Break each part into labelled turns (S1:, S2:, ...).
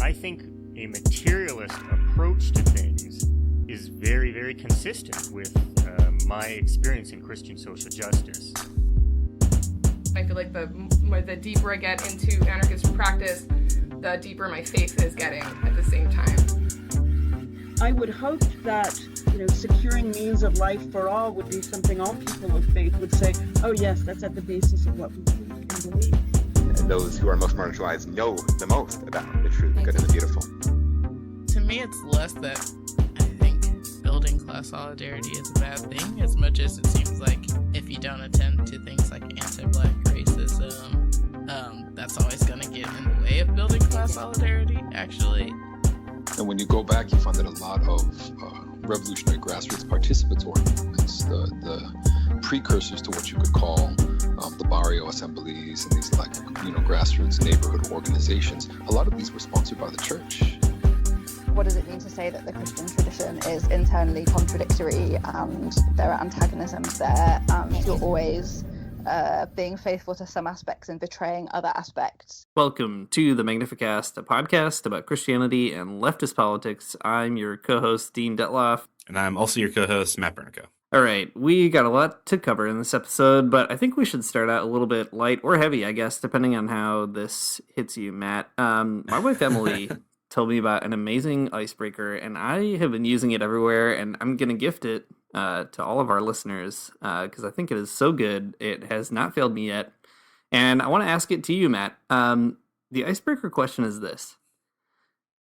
S1: I think a materialist approach to things is very, very consistent with my experience in Christian social justice.
S2: I feel like the deeper I get into anarchist practice, the deeper my faith is getting at the same time.
S3: I would hope that, securing means of life for all would be something all people of faith would say, oh yes, that's at the basis of what we believe.
S4: Those who are most marginalized know the most about the true, the good, and the beautiful.
S5: To me, it's less that I think building class solidarity is a bad thing, as much as it seems like if you don't attend to things like anti-Black racism, that's always going to get in the way of building class solidarity, actually.
S6: And when you go back, you find that a lot of revolutionary grassroots participatory movements, the precursors to what you could call the barrio assemblies and these grassroots neighborhood organizations, a lot of these were sponsored by the church.
S7: What does it mean to say that the Christian tradition is internally contradictory and there are antagonisms there and you're always being faithful to some aspects and betraying other aspects?
S8: Welcome to the Magnificast, a podcast about Christianity and leftist politics. I'm your co-host, Dean Detloff.
S9: And I'm also your co-host, Matt Bernico.
S8: All right, we got a lot to cover in this episode, but I think we should start out a little bit light or heavy, I guess, depending on how this hits you, Matt. My wife, Emily, told me about an amazing icebreaker, and I have been using it everywhere, and I'm going to gift it to all of our listeners because I think it is so good. It has not failed me yet, and I want to ask it to you, Matt. The icebreaker question is this.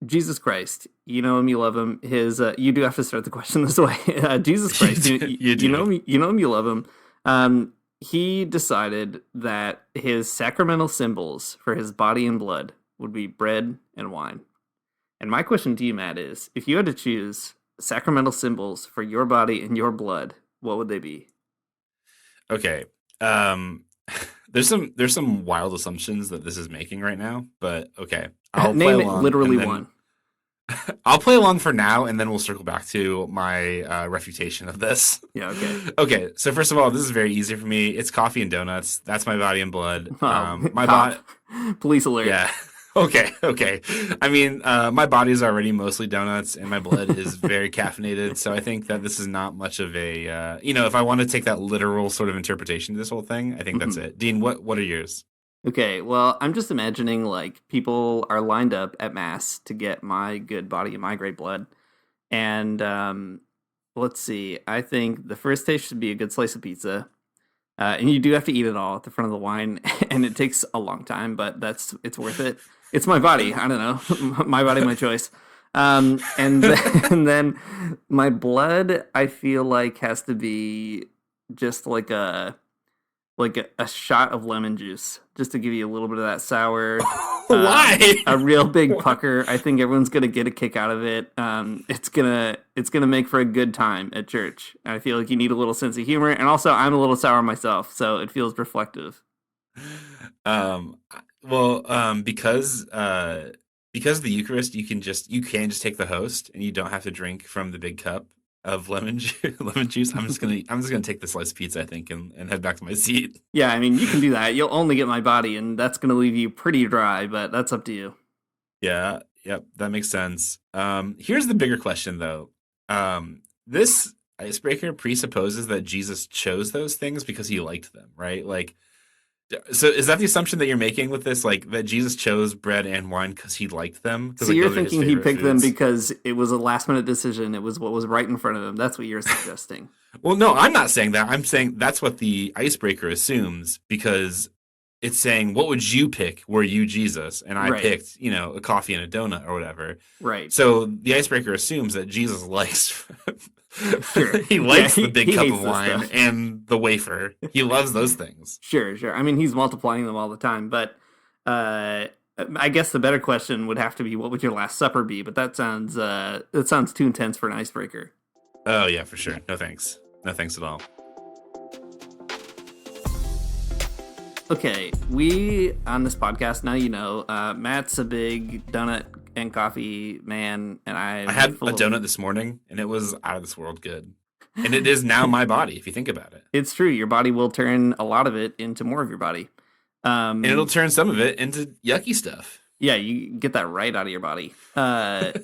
S8: Jesus Christ, you know him, you love him. You do have to start the question this way. Jesus Christ, you know him, you love him. He decided that his sacramental symbols for his body and blood would be bread and wine. And my question to you, Matt, is if you had to choose sacramental symbols for your body and your blood, what would they be?
S9: Okay. There's some wild assumptions that this is making right now, but okay. I'll
S8: name it literally one.
S9: I'll play along for now, and then we'll circle back to my refutation of this.
S8: Yeah, okay.
S9: Okay, so first of all, this is very easy for me. It's coffee and donuts. That's my body and blood.
S8: My body. Police alert.
S9: Yeah. Okay. I mean, my body is already mostly donuts, and my blood is very caffeinated. So I think that this is not much of a, if I want to take that literal sort of interpretation of this whole thing, I think that's it. Dean, what are yours?
S8: Okay, well, I'm just imagining like people are lined up at mass to get my good body and my great blood. And let's see, I think the first taste should be a good slice of pizza. And you do have to eat it all at the front of the wine, and it takes a long time, but it's worth it. It's my body. I don't know. My body, my choice. And then my blood, I feel like has to be just like a shot of lemon juice, just to give you a little bit of that sour.
S9: Why?
S8: A real big pucker. I think everyone's gonna get a kick out of it. It's gonna make for a good time at church. I feel like you need a little sense of humor, and also I'm a little sour myself, so it feels reflective.
S9: Because of the Eucharist, you can just take the host, and you don't have to drink from the big cup of lemon juice. I'm just gonna take the slice of pizza, I think, and head back to my seat.
S8: Yeah, I mean, you can do that. You'll only get my body, and that's gonna leave you pretty dry, but that's up to you.
S9: Yeah, yep, that makes sense. Here's the bigger question, though. This icebreaker presupposes that Jesus chose those things because he liked them, right? Like, so is that the assumption that you're making with this, like that Jesus chose bread and wine because he liked them?
S8: So you're thinking he picked them because it was a last minute decision. It was what was right in front of him. That's what you're suggesting.
S9: Well, no, I'm not saying that. I'm saying that's what the icebreaker assumes because it's saying, what would you pick were you Jesus? And I picked, a coffee and a donut or whatever.
S8: Right.
S9: So the icebreaker assumes that Jesus likes
S8: Sure.
S9: He likes the big cup of wine
S8: stuff.
S9: and the wafer. He loves those things.
S8: Sure. I mean, he's multiplying them all the time, but I guess the better question would have to be, what would your Last Supper be? But that sounds too intense for an icebreaker.
S9: Oh, yeah, for sure. No thanks. No thanks at all.
S8: Okay, we, on this podcast, now Matt's a big donut and coffee man, and I
S9: had a donut this morning, and it was out of this world good. And it is now my body, if you think about it.
S8: It's true. Your body will turn a lot of it into more of your body.
S9: And it'll turn some of it into yucky stuff.
S8: Yeah, you get that right out of your body. But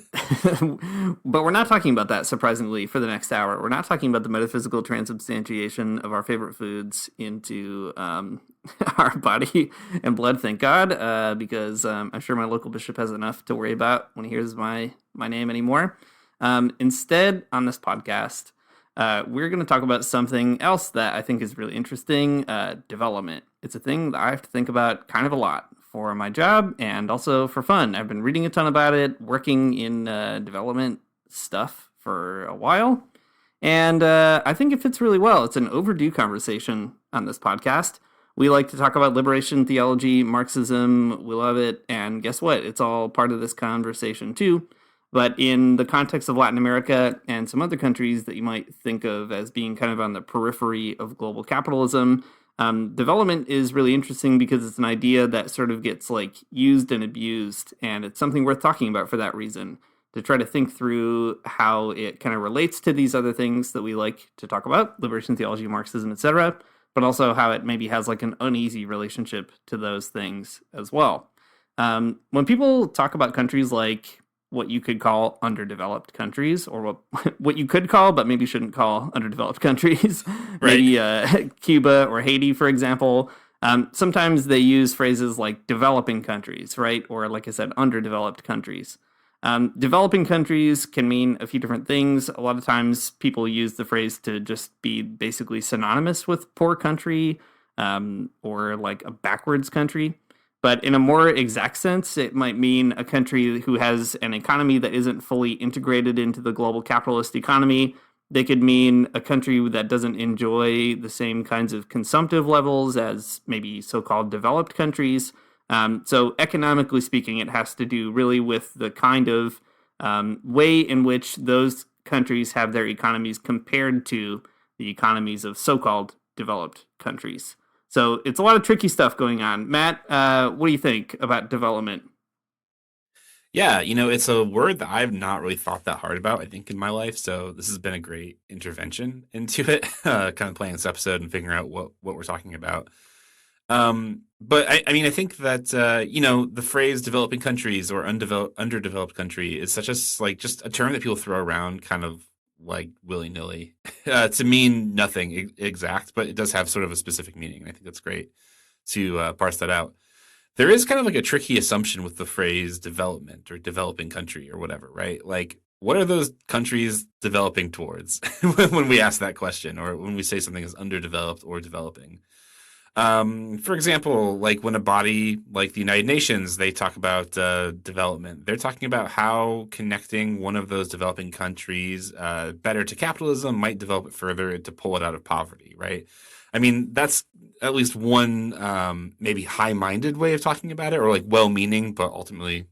S8: we're not talking about that, surprisingly, for the next hour. We're not talking about the metaphysical transubstantiation of our favorite foods into our body and blood, thank God, because I'm sure my local bishop has enough to worry about when he hears my name anymore. Instead, on this podcast, we're going to talk about something else that I think is really interesting, development. It's a thing that I have to think about kind of a lot for my job and also for fun. I've been reading a ton about it, working in development stuff for a while, and I think it fits really well. It's an overdue conversation on this podcast. We like to talk about liberation theology, Marxism, we love it, and guess what? It's all part of this conversation too. But in the context of Latin America and some other countries that you might think of as being kind of on the periphery of global capitalism, development is really interesting because it's an idea that sort of gets like used and abused, and it's something worth talking about for that reason, to try to think through how it kind of relates to these other things that we like to talk about, liberation theology, Marxism, etc., but also how it maybe has like an uneasy relationship to those things as well. When people talk about countries like what you could call underdeveloped countries, or what you could call but maybe shouldn't call underdeveloped countries,
S9: Right.
S8: maybe Cuba or Haiti, for example, sometimes they use phrases like developing countries, right? Or like I said, underdeveloped countries. Developing countries can mean a few different things. A lot of times people use the phrase to just be basically synonymous with poor country, or like a backwards country. But in a more exact sense, it might mean a country who has an economy that isn't fully integrated into the global capitalist economy. They could mean a country that doesn't enjoy the same kinds of consumptive levels as maybe so-called developed countries. So economically speaking, it has to do really with the kind of way in which those countries have their economies compared to the economies of so-called developed countries. So it's a lot of tricky stuff going on. Matt, what do you think about development?
S9: Yeah, it's a word that I've not really thought that hard about, I think, in my life. So this has been a great intervention into it, kind of playing this episode and figuring out what we're talking about. But I mean, I think that, the phrase developing countries or underdeveloped country is such just a term that people throw around kind of like willy-nilly to mean nothing exact, but it does have sort of a specific meaning. And I think that's great to parse that out. There is kind of like a tricky assumption with the phrase development or developing country or whatever, right? Like, what are those countries developing towards when we ask that question, or when we say something is underdeveloped or developing? For example, like when a body like the United Nations, they talk about development. They're talking about how connecting one of those developing countries better to capitalism might develop it further to pull it out of poverty, right? I mean, that's at least one maybe high-minded way of talking about it, or like well-meaning, but ultimately,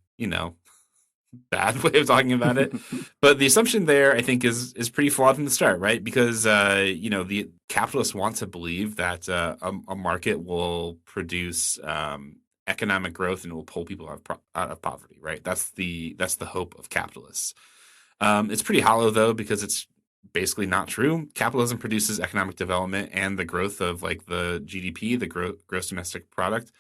S9: bad way of talking about it. But the assumption there, I think, is pretty flawed from the start, right? Because the capitalists want to believe that a market will produce economic growth and it will pull people out of poverty, right? That's the hope of capitalists. It's pretty hollow though, because it's basically not true. Capitalism produces economic development and the growth of like the GDP, the gross domestic product.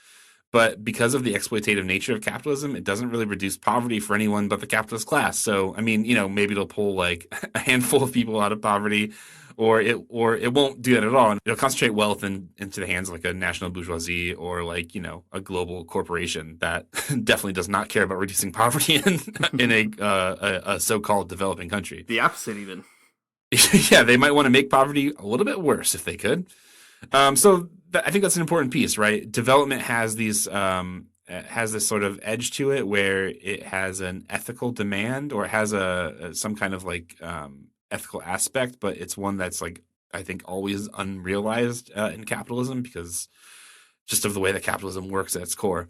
S9: But because of the exploitative nature of capitalism, it doesn't really reduce poverty for anyone but the capitalist class. So, I mean, maybe it'll pull like a handful of people out of poverty, or it won't do that at all. And it'll concentrate wealth into the hands of like a national bourgeoisie or like, a global corporation that definitely does not care about reducing poverty in a so-called developing country.
S8: The opposite even.
S9: Yeah, they might want to make poverty a little bit worse if they could. I think that's an important piece, right? Development has has this sort of edge to it where it has an ethical demand, or it has some kind of like ethical aspect, but it's one that's like, I think, always unrealized in capitalism because just of the way that capitalism works at its core.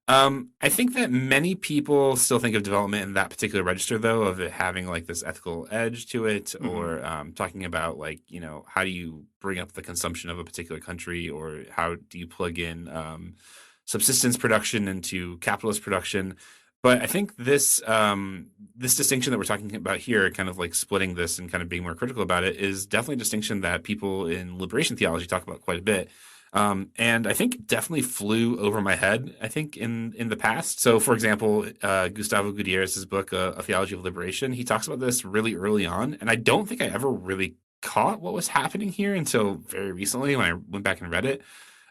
S9: I think that many people still think of development in that particular register, though, of it having like this ethical edge to it, or talking about like, how do you bring up the consumption of a particular country, or how do you plug in subsistence production into capitalist production. But I think this distinction that we're talking about here, kind of like splitting this and kind of being more critical about it, is definitely a distinction that people in liberation theology talk about quite a bit. And I think definitely flew over my head, I think, in the past. So, for example, Gustavo Gutierrez's book, A Theology of Liberation, he talks about this really early on. And I don't think I ever really caught what was happening here until very recently when I went back and read it.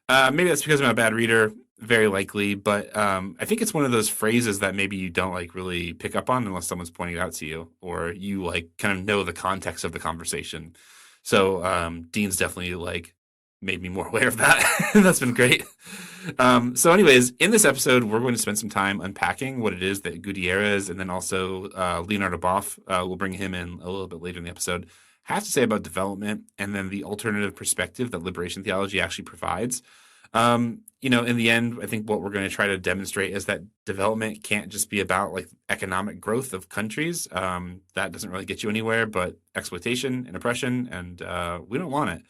S9: Maybe that's because I'm a bad reader, very likely. But I think it's one of those phrases that maybe you don't like really pick up on unless someone's pointing it out to you, or you like kind of know the context of the conversation. So Dean's definitely like made me more aware of that. That's been great. So anyways, in this episode, we're going to spend some time unpacking what it is that Gutierrez and then also Leonardo Boff, we'll bring him in a little bit later in the episode, has to say about development and then the alternative perspective that liberation theology actually provides. In the end, I think what we're going to try to demonstrate is that development can't just be about like economic growth of countries. That doesn't really get you anywhere, but exploitation and oppression, and we don't want it.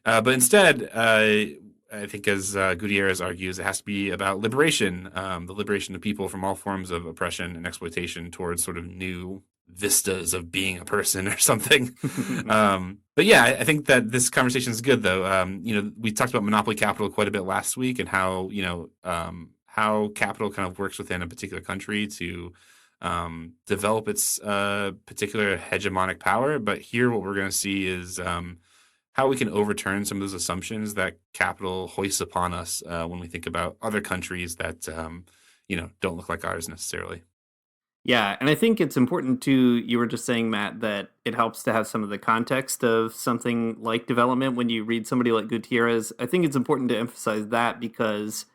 S9: But instead, I think as Gutierrez argues, it has to be about liberation, the liberation of people from all forms of oppression and exploitation towards sort of new vistas of being a person or something. But yeah, I think that this conversation is good, though. We talked about monopoly capital quite a bit last week and how, how capital kind of works within a particular country to develop its particular hegemonic power. But here what we're going to see is how we can overturn some of those assumptions that capital hoists upon us when we think about other countries that, don't look like ours necessarily.
S8: Yeah, and I think it's important too, you were just saying, Matt, that it helps to have some of the context of something like development when you read somebody like Gutierrez. I think it's important to emphasize that because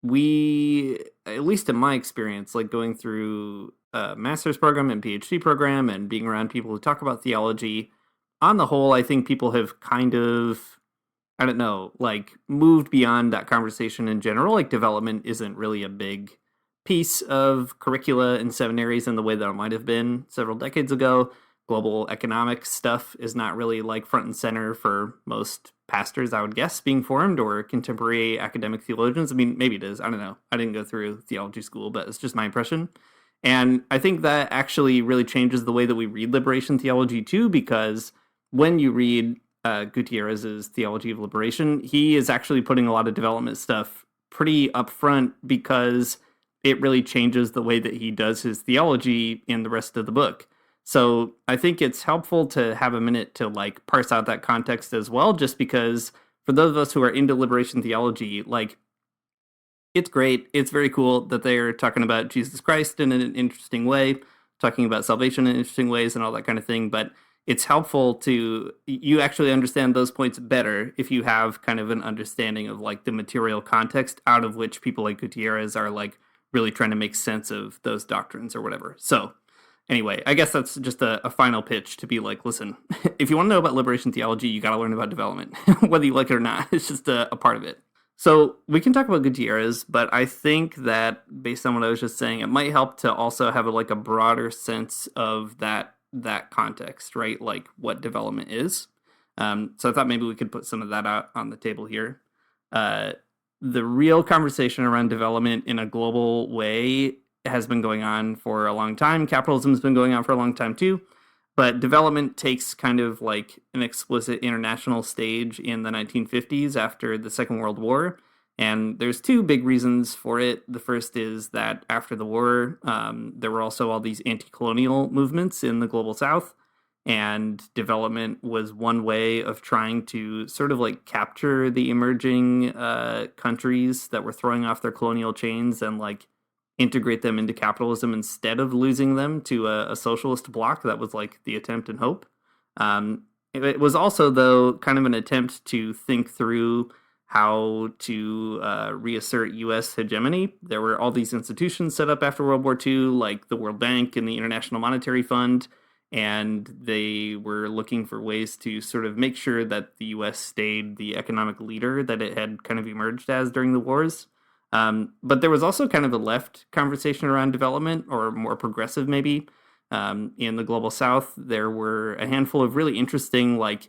S8: we, at least in my experience, like going through a master's program and PhD program and being around people who talk about theology, on the whole, I think people have kind of, I don't know, like moved beyond that conversation in general. Like development isn't really a big piece of curricula in seminaries in the way that it might have been several decades ago. Global economic stuff is not really like front and center for most pastors, I would guess, being formed, or contemporary academic theologians. I mean, maybe it is. I don't know. I didn't go through theology school, but it's just my impression. And I think that actually really changes the way that we read liberation theology too, because when you read Gutierrez's Theology of Liberation, he is actually putting a lot of development stuff pretty upfront because it really changes the way that he does his theology in the rest of the book. So I think it's helpful to have a minute to like parse out that context as well, just because for those of us who are into liberation theology, like it's great. It's very cool that they're talking about Jesus Christ in an interesting way, talking about salvation in interesting ways and all that kind of thing. But it's helpful to you actually understand those points better if you have kind of an understanding of like the material context out of which people like Gutierrez are like really trying to make sense of those doctrines or whatever. So anyway, I guess that's just a final pitch to be like, listen, if you want to know about liberation theology, you got to learn about development, whether you like it or not. It's just a part of it. So we can talk about Gutierrez, but I think that based on what I was just saying, it might help to also have like a broader sense of that context, right? Like what development is. So I thought maybe we could put some of that out on the table here. The real conversation around development in a global way has been going on for a long time. Capitalism has been going on for a long time too. But development takes kind of like an explicit international stage in the 1950s after the Second World War. And there's two big reasons for it. The first is that after the war, there were also all these anti-colonial movements in the global South. And development was one way of trying to sort of like capture the emerging countries that were throwing off their colonial chains and like integrate them into capitalism instead of losing them to a socialist bloc. That was like the attempt and hope. It was also, though, kind of an attempt to think through how to reassert U.S. hegemony. There were all these institutions set up after World War II, like the World Bank and the International Monetary Fund, and they were looking for ways to sort of make sure that the U.S. stayed the economic leader that it had kind of emerged as during the wars. But there was also kind of a left conversation around development, or more progressive maybe. In the global South, there were a handful of really interesting, like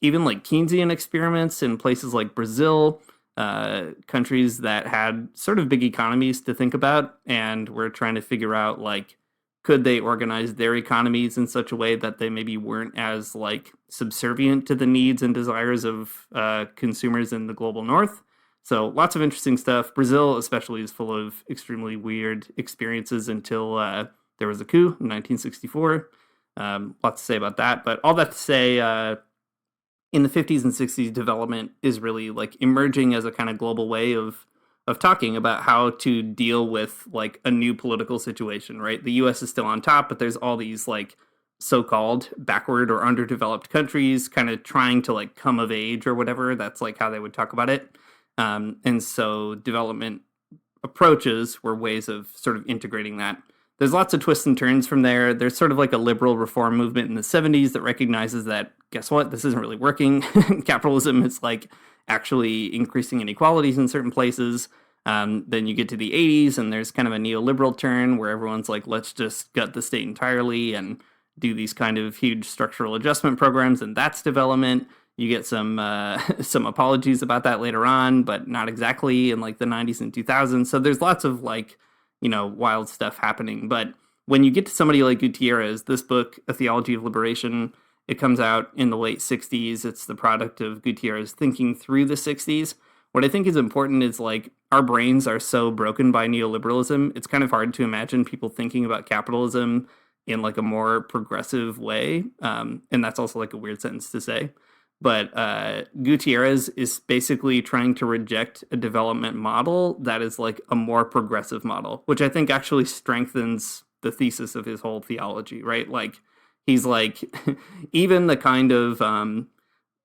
S8: even like Keynesian experiments in places like Brazil, countries that had sort of big economies to think about, and were trying to figure out like, could they organize their economies in such a way that they maybe weren't as like subservient to the needs and desires of consumers in the global North? So lots of interesting stuff. Brazil especially is full of extremely weird experiences until there was a coup in 1964. Lots to say about that. But all that to say, in the 50s and 60s, development is really like emerging as a kind of global way of talking about how to deal with like a new political situation, right? The US is still on top, but there's all these like so-called backward or underdeveloped countries kind of trying to like come of age or whatever. That's like how they would talk about it. And so development approaches were ways of sort of integrating that. There's lots of twists and turns from there. There's sort of like a liberal reform movement in the 70s that recognizes that, guess what, this isn't really working. Capitalism is like actually increasing inequalities in certain places. Then you get to the 80s and there's kind of a neoliberal turn where everyone's like, let's just gut the state entirely and do these kind of huge structural adjustment programs, and that's development. You get some apologies about that later on, but not exactly in like the 90s and 2000s. So there's lots of like, wild stuff happening. But when you get to somebody like Gutierrez, this book, A Theology of Liberation, it comes out in the late 60s. It's the product of Gutierrez thinking through the 60s. What I think is important is like our brains are so broken by neoliberalism. It's kind of hard to imagine people thinking about capitalism in like a more progressive way. And that's also like a weird sentence to say. But Gutierrez is basically trying to reject a development model that is like a more progressive model, which I think actually strengthens the thesis of his whole theology, right? Like he's like, even the kind of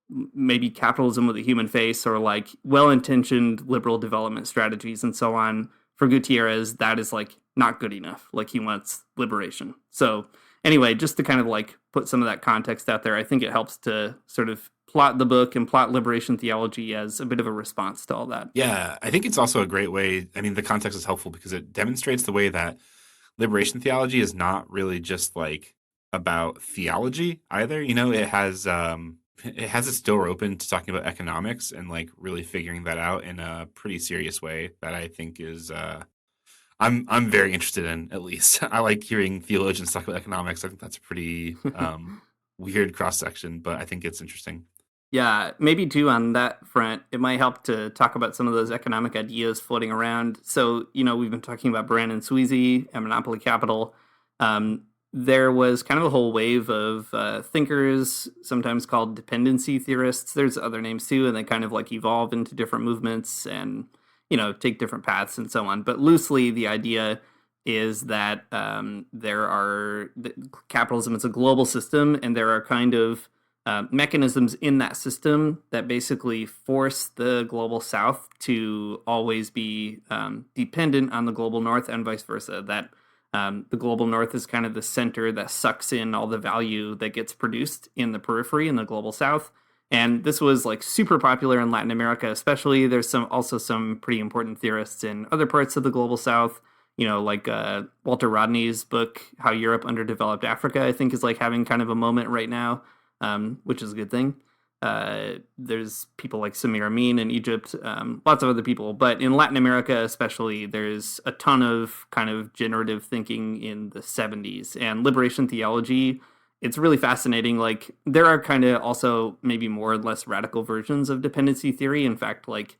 S8: maybe capitalism with a human face or like well-intentioned liberal development strategies and so on, for Gutierrez, that is like not good enough. Like he wants liberation. So anyway, just to kind of like put some of that context out there, I think it helps to sort of plot the book and plot liberation theology as a bit of a response to all that.
S9: Yeah, I think it's also a great way. I mean, the context is helpful because it demonstrates the way that liberation theology is not really just like about theology either. It has its door open to talking about economics and like really figuring that out in a pretty serious way that I think is I'm very interested in, at least. I like hearing theologians talk about economics. I think that's a pretty weird cross-section, but I think it's interesting.
S8: Yeah, maybe too on that front, it might help to talk about some of those economic ideas floating around. So, we've been talking about Brandon Sweezy and Monopoly Capital. There was kind of a whole wave of thinkers, sometimes called dependency theorists. There's other names too, and they kind of like evolve into different movements and take different paths and so on. But loosely, the idea is that capitalism is a global system, and there are kind of mechanisms in that system that basically force the global south to always be dependent on the global north and vice versa. That the global north is kind of the center that sucks in all the value that gets produced in the periphery in the global south. And this was like super popular in Latin America, especially. There's also some pretty important theorists in other parts of the global south, like Walter Rodney's book, How Europe Underdeveloped Africa, I think is like having kind of a moment right now, which is a good thing. There's people like Samir Amin in Egypt, lots of other people. But in Latin America especially, there's a ton of kind of generative thinking in the 70s. And liberation theology, it's really fascinating. Like there are kind of also maybe more or less radical versions of dependency theory. In fact, like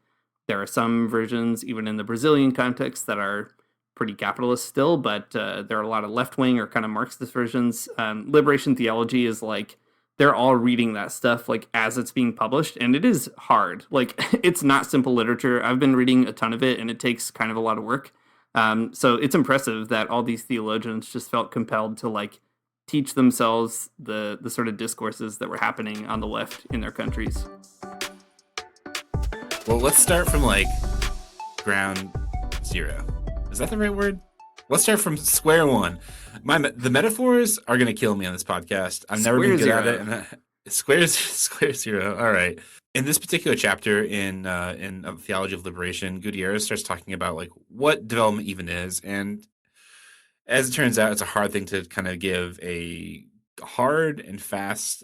S8: there are some versions even in the Brazilian context that are pretty capitalist still, but there are a lot of left-wing or kind of Marxist versions. Liberation theology is like they're all reading that stuff like as it's being published, and it is hard. Like it's not simple literature. I've been reading a ton of it, and it takes kind of a lot of work. So it's impressive that all these theologians just felt compelled to like teach themselves the sort of discourses that were happening on the left in their countries.
S9: Well, let's start from like ground zero. Is that the right word? Let's start from square one. The metaphors are going to kill me on this podcast. I've never been good at it. And square zero. All right. In this particular chapter in Theology of Liberation, Gutierrez starts talking about like what development even is, and as it turns out, it's a hard thing to kind of give a hard and fast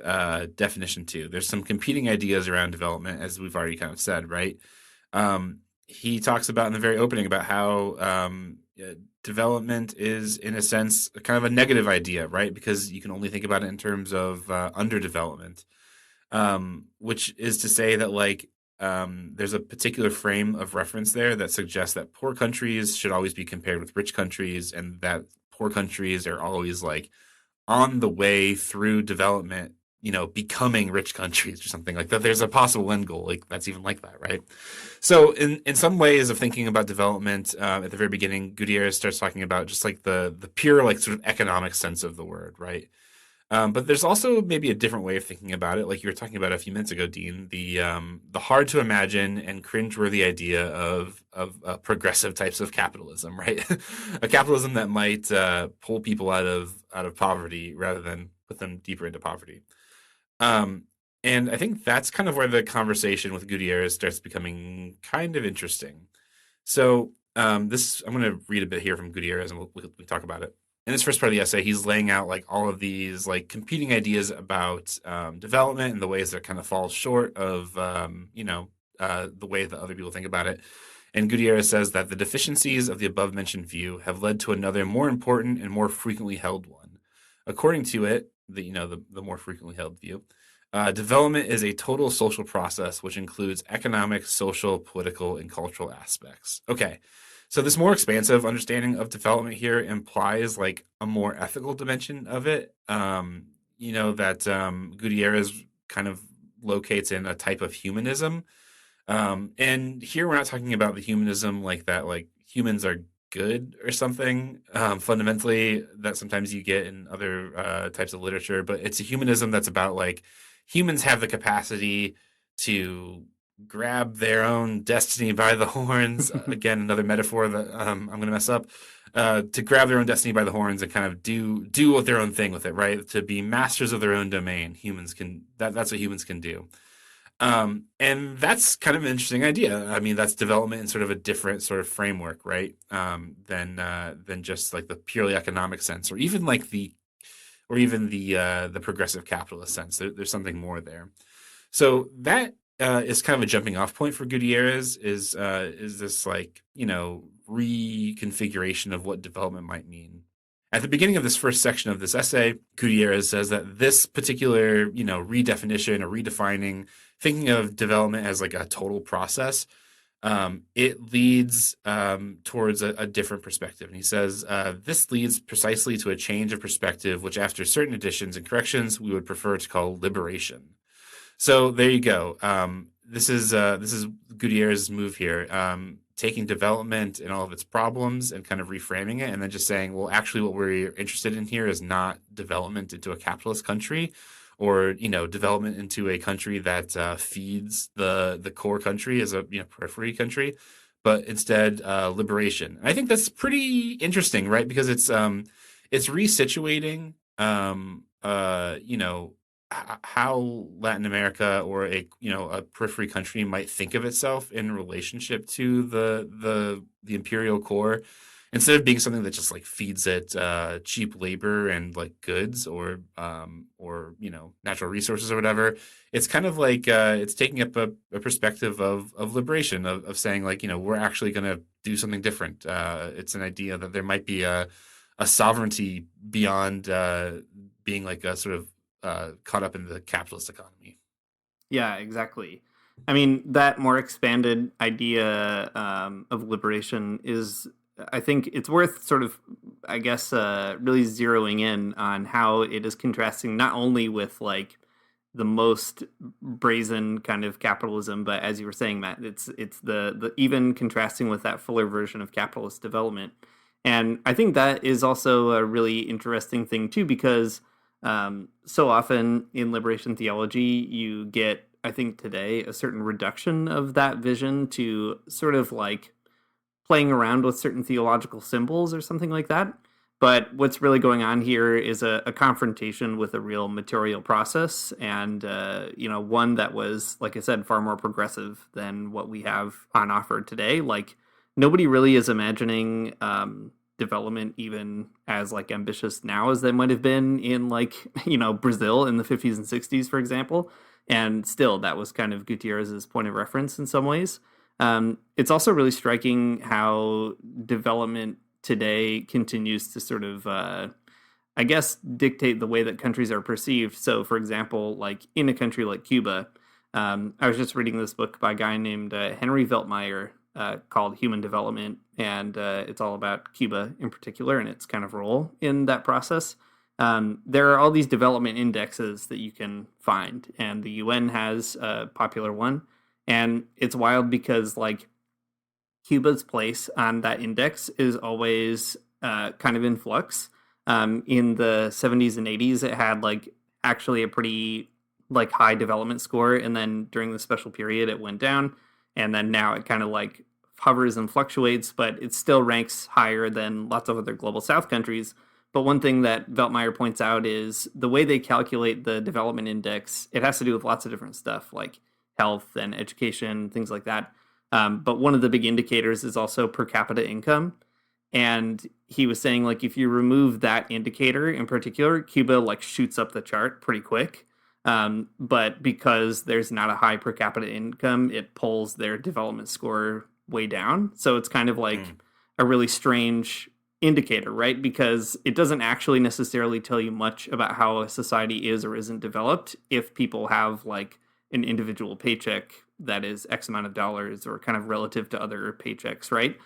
S9: definition to. There's some competing ideas around development, as we've already kind of said, right? He talks about in the very opening about how development is, in a sense, kind of a negative idea, right? Because you can only think about it in terms of underdevelopment, which is to say that, like, there's a particular frame of reference there that suggests that poor countries should always be compared with rich countries, and that poor countries are always like on the way through development, becoming rich countries or something like that. There's a possible end goal like that's even like that, right? So in some ways of thinking about development, at the very beginning, Gutierrez starts talking about just like the pure like sort of economic sense of the word, right? But there's also maybe a different way of thinking about it, like you were talking about a few minutes ago, Dean. The hard to imagine and cringeworthy idea of progressive types of capitalism, right? A capitalism that might pull people out of poverty rather than put them deeper into poverty. And I think that's kind of where the conversation with Gutierrez starts becoming kind of interesting. So I'm going to read a bit here from Gutierrez, and we'll talk about it. In this first part of the essay, he's laying out like all of these like competing ideas about development and the ways that kind of fall short of the way that other people think about it. And Gutierrez says that the deficiencies of the above mentioned view have led to another more important and more frequently held one. According to it, the more frequently held view, development is a total social process which includes economic, social, political, and cultural aspects. Okay. So this more expansive understanding of development here implies like a more ethical dimension of it, that Gutierrez kind of locates in a type of humanism. And here we're not talking about the humanism like that, like humans are good or something, fundamentally, that sometimes you get in other types of literature, but it's a humanism that's about like humans have the capacity to grab their own destiny by the horns. Again, another metaphor that I'm going to mess up. To grab their own destiny by the horns and kind of do their own thing with it, right? To be masters of their own domain. Humans can that's what humans can do. And that's kind of an interesting idea. I mean, that's development in sort of a different sort of framework, right? Than just like the purely economic sense, or even the progressive capitalist sense. There's something more there. So that is kind of a jumping off point for Gutierrez is this like, reconfiguration of what development might mean. At the beginning of this first section of this essay, Gutierrez says that this particular, redefinition or redefining, thinking of development as like a total process, it leads towards a different perspective. And he says, this leads precisely to a change of perspective, which after certain additions and corrections, we would prefer to call liberation. So there you go. This is Gutierrez's move here, taking development and all of its problems and kind of reframing it, and then just saying, well, actually, what we're interested in here is not development into a capitalist country, or development into a country that feeds the core country as a periphery country, but instead liberation. And I think that's pretty interesting, right? Because it's resituating, how Latin America or a periphery country might think of itself in relationship to the imperial core, instead of being something that just like feeds it cheap labor and like goods or natural resources or whatever. It's kind of like it's taking up a perspective of liberation, of saying like, we're actually going to do something different. It's an idea that there might be a sovereignty beyond being like a sort of caught up in the capitalist economy.
S8: Yeah, exactly. I mean, that more expanded idea of liberation is, I think it's worth sort of, I guess, really zeroing in on how it is contrasting not only with like the most brazen kind of capitalism, but as you were saying, Matt, it's the even contrasting with that fuller version of capitalist development. And I think that is also a really interesting thing too, because so often in liberation theology, you get, I think today, a certain reduction of that vision to sort of like playing around with certain theological symbols or something like that. But what's really going on here is a confrontation with a real material process, and one that was, like I said, far more progressive than what we have on offer today. Like, nobody really is imagining development even as like ambitious now as they might have been in like Brazil in the 50s and 60s, for example. And still, that was kind of Gutierrez's point of reference in some ways. It's also really striking how development today continues to sort of, I guess, dictate the way that countries are perceived. So, for example, like in a country like Cuba, I was just reading this book by a guy named Henry Veltmeyer called Human Development, and it's all about Cuba in particular and its kind of role in that process. There are all these development indexes that you can find, and the UN has a popular one. And it's wild because, like, Cuba's place on that index is always kind of in flux. In the 70s and 80s, it had, like, actually a pretty, like, high development score, and then during the special period, it went down, and then now it kind of, like, hovers and fluctuates, but it still ranks higher than lots of other Global South countries. But one thing that Veltmeyer points out is the way they calculate the development index, it has to do with lots of different stuff, like health and education, things like that. But one of the big indicators is also per capita income. And he was saying, like, if you remove that indicator in particular, Cuba, like, shoots up the chart pretty quick. But because there's not a high per capita income, it pulls their development score way down. So it's kind of like a really strange indicator, right? Because it doesn't actually necessarily tell you much about how a society is or isn't developed if people have, like, an individual paycheck that is X amount of dollars or kind of relative to other paychecks, right?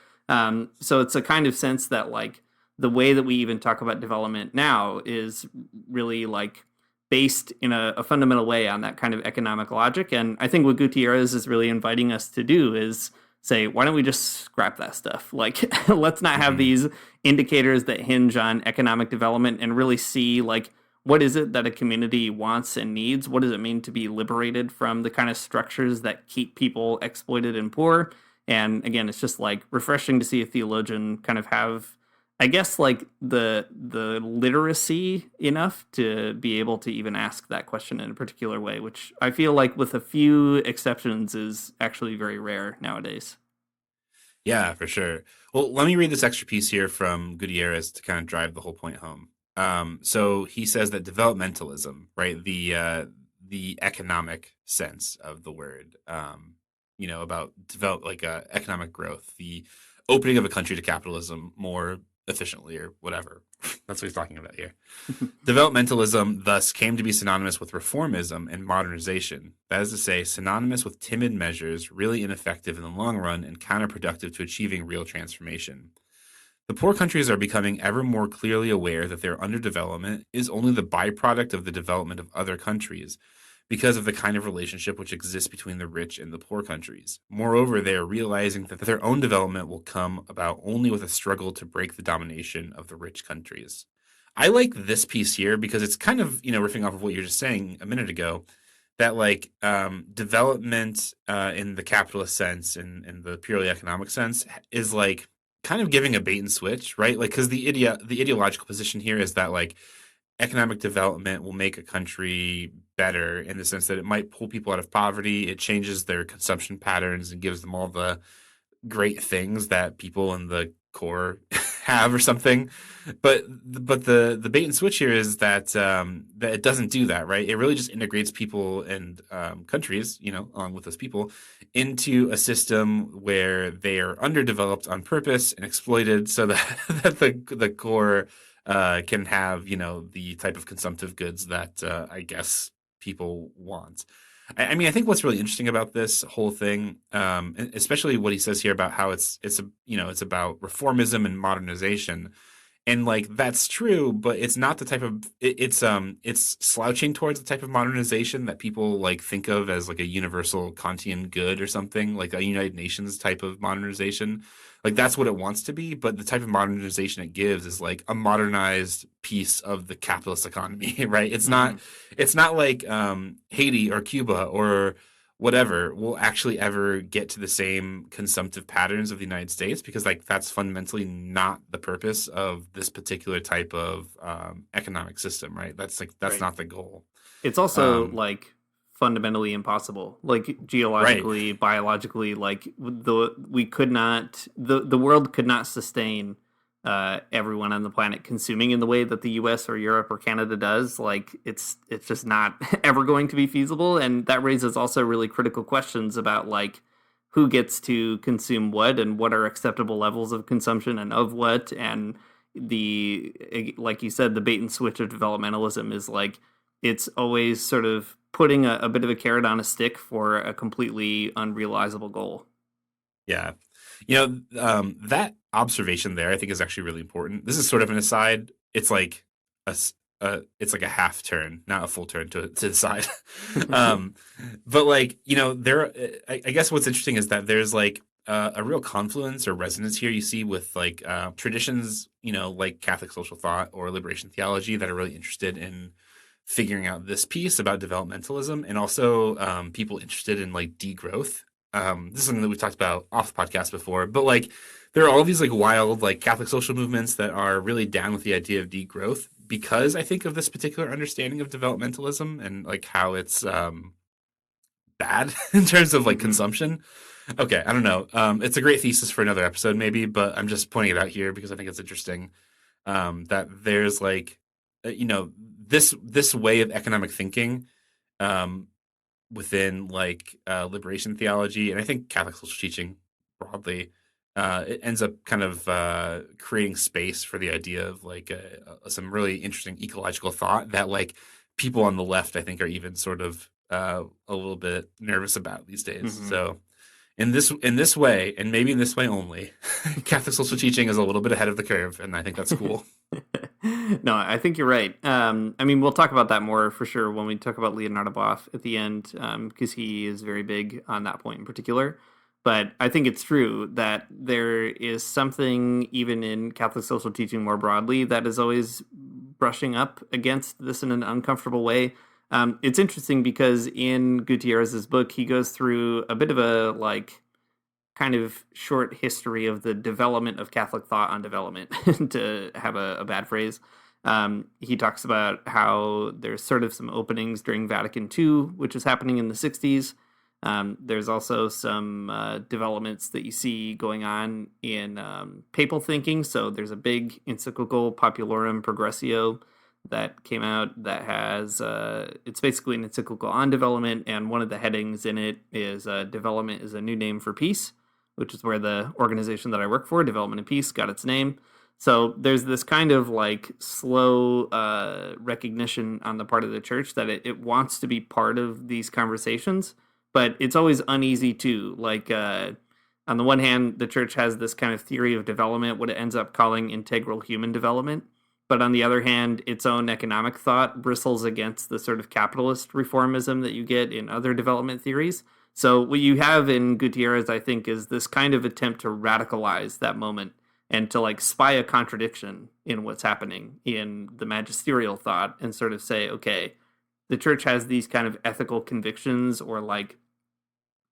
S8: So it's a kind of sense that, like, the way that we even talk about development now is really, like, based in a fundamental way on that kind of economic logic. And I think what Gutierrez is really inviting us to do is say, why don't we just scrap that stuff? Like, let's not have these indicators that hinge on economic development and really see, like, what is it that a community wants and needs? What does it mean to be liberated from the kind of structures that keep people exploited and poor? And again, it's just, like, refreshing to see a theologian kind of have, I guess, like, the literacy enough to be able to even ask that question in a particular way, which I feel like with a few exceptions is actually very rare nowadays.
S9: Yeah, for sure. Well, let me read this extra piece here from Gutierrez to kind of drive the whole point home. So he says that developmentalism, right, the economic sense of the word, about economic growth, the opening of a country to capitalism more efficiently or whatever. That's what he's talking about here. Developmentalism thus came to be synonymous with reformism and modernization. That is to say, synonymous with timid measures, really ineffective in the long run and counterproductive to achieving real transformation. The poor countries are becoming ever more clearly aware that their underdevelopment is only the byproduct of the development of other countries, because of the kind of relationship which exists between the rich and the poor countries. Moreover, they are realizing that their own development will come about only with a struggle to break the domination of the rich countries. I like this piece here because it's kind of, riffing off of what you're just saying a minute ago, that, like, development in the capitalist sense and in the purely economic sense is, like, kind of giving a bait and switch, right? Like, because the ideological position here is that, like, economic development will make a country better in the sense that it might pull people out of poverty. It changes their consumption patterns and gives them all the great things that people in the core have or something. But the bait and switch here is that that it doesn't do that, right? It really just integrates people and countries, along with those people, into a system where they are underdeveloped on purpose and exploited so that, that the core can have, the type of consumptive goods that I guess people want. I mean, I think what's really interesting about this whole thing, especially what he says here about how it's about reformism and modernization, and, like, that's true, but it's not the type of it's slouching towards the type of modernization that people, like, think of as, like, a universal Kantian good or something, like a United Nations type of modernization. Like, that's what it wants to be, but the type of modernization it gives is, like, a modernized piece of the capitalist economy, right? It's not like Haiti or Cuba or whatever will actually ever get to the same consumptive patterns of the United States, because, like, that's fundamentally not the purpose of this particular type of economic system, right? That's right. Not the goal.
S8: It's also like fundamentally impossible, like geologically, right, biologically, like the world could not sustain everyone on the planet consuming in the way that the US or Europe or Canada does. Like, it's just not ever going to be feasible. And that raises also really critical questions about, like, who gets to consume what and what are acceptable levels of consumption and of what. And like you said, the bait and switch of developmentalism is, like, it's always sort of putting a bit of a carrot on a stick for a completely unrealizable goal.
S9: Yeah. That observation there, I think, is actually really important. This is sort of an aside. It's like it's like a half turn, not a full turn to the side. But like, I guess what's interesting is that there's like a real confluence or resonance here you see with like traditions, like Catholic social thought or liberation theology that are really interested in figuring out this piece about developmentalism, and also people interested in like degrowth. This is something that we've talked about off the podcast before, but like there are all these like wild like Catholic social movements that are really down with the idea of degrowth because I think of this particular understanding of developmentalism and like how it's bad in terms of like consumption. Okay, I don't know. It's a great thesis for another episode maybe, but I'm just pointing it out here because I think it's interesting that there's like this way of economic thinking within like liberation theology, and I think Catholic social teaching broadly, it ends up kind of creating space for the idea of like some really interesting ecological thought that like people on the left, I think, are even sort of a little bit nervous about these days. So in this way, and maybe in this way only, Catholic social teaching is a little bit ahead of the curve, and I think that's cool.
S8: No, I think you're right. I mean, we'll talk about that more for sure when we talk about Leonardo Boff at the end, because he is very big on that point in particular. But I think it's true that there is something, even in Catholic social teaching more broadly, that is always brushing up against this in an uncomfortable way. It's interesting because in Gutierrez's book, he goes through a bit of a like kind of short history of the development of Catholic thought on development, to have a bad phrase. He talks about how there's sort of some openings during Vatican II, which is happening in the 60s. There's also some developments that you see going on in papal thinking. So there's a big encyclical, Popularum Progressio, that came out that has, it's basically an encyclical on development, and one of the headings in it is Development is a New Name for Peace, which is where the organization that I work for, Development and Peace, got its name. So there's this kind of like slow recognition on the part of the church that it wants to be part of these conversations, but it's always uneasy too. Like on the one hand, the church has this kind of theory of development, what it ends up calling integral human development. But on the other hand, its own economic thought bristles against the sort of capitalist reformism that you get in other development theories. So what you have in Gutierrez, I think, is this kind of attempt to radicalize that moment and to like spy a contradiction in what's happening in the magisterial thought and sort of say, okay, the church has these kind of ethical convictions or like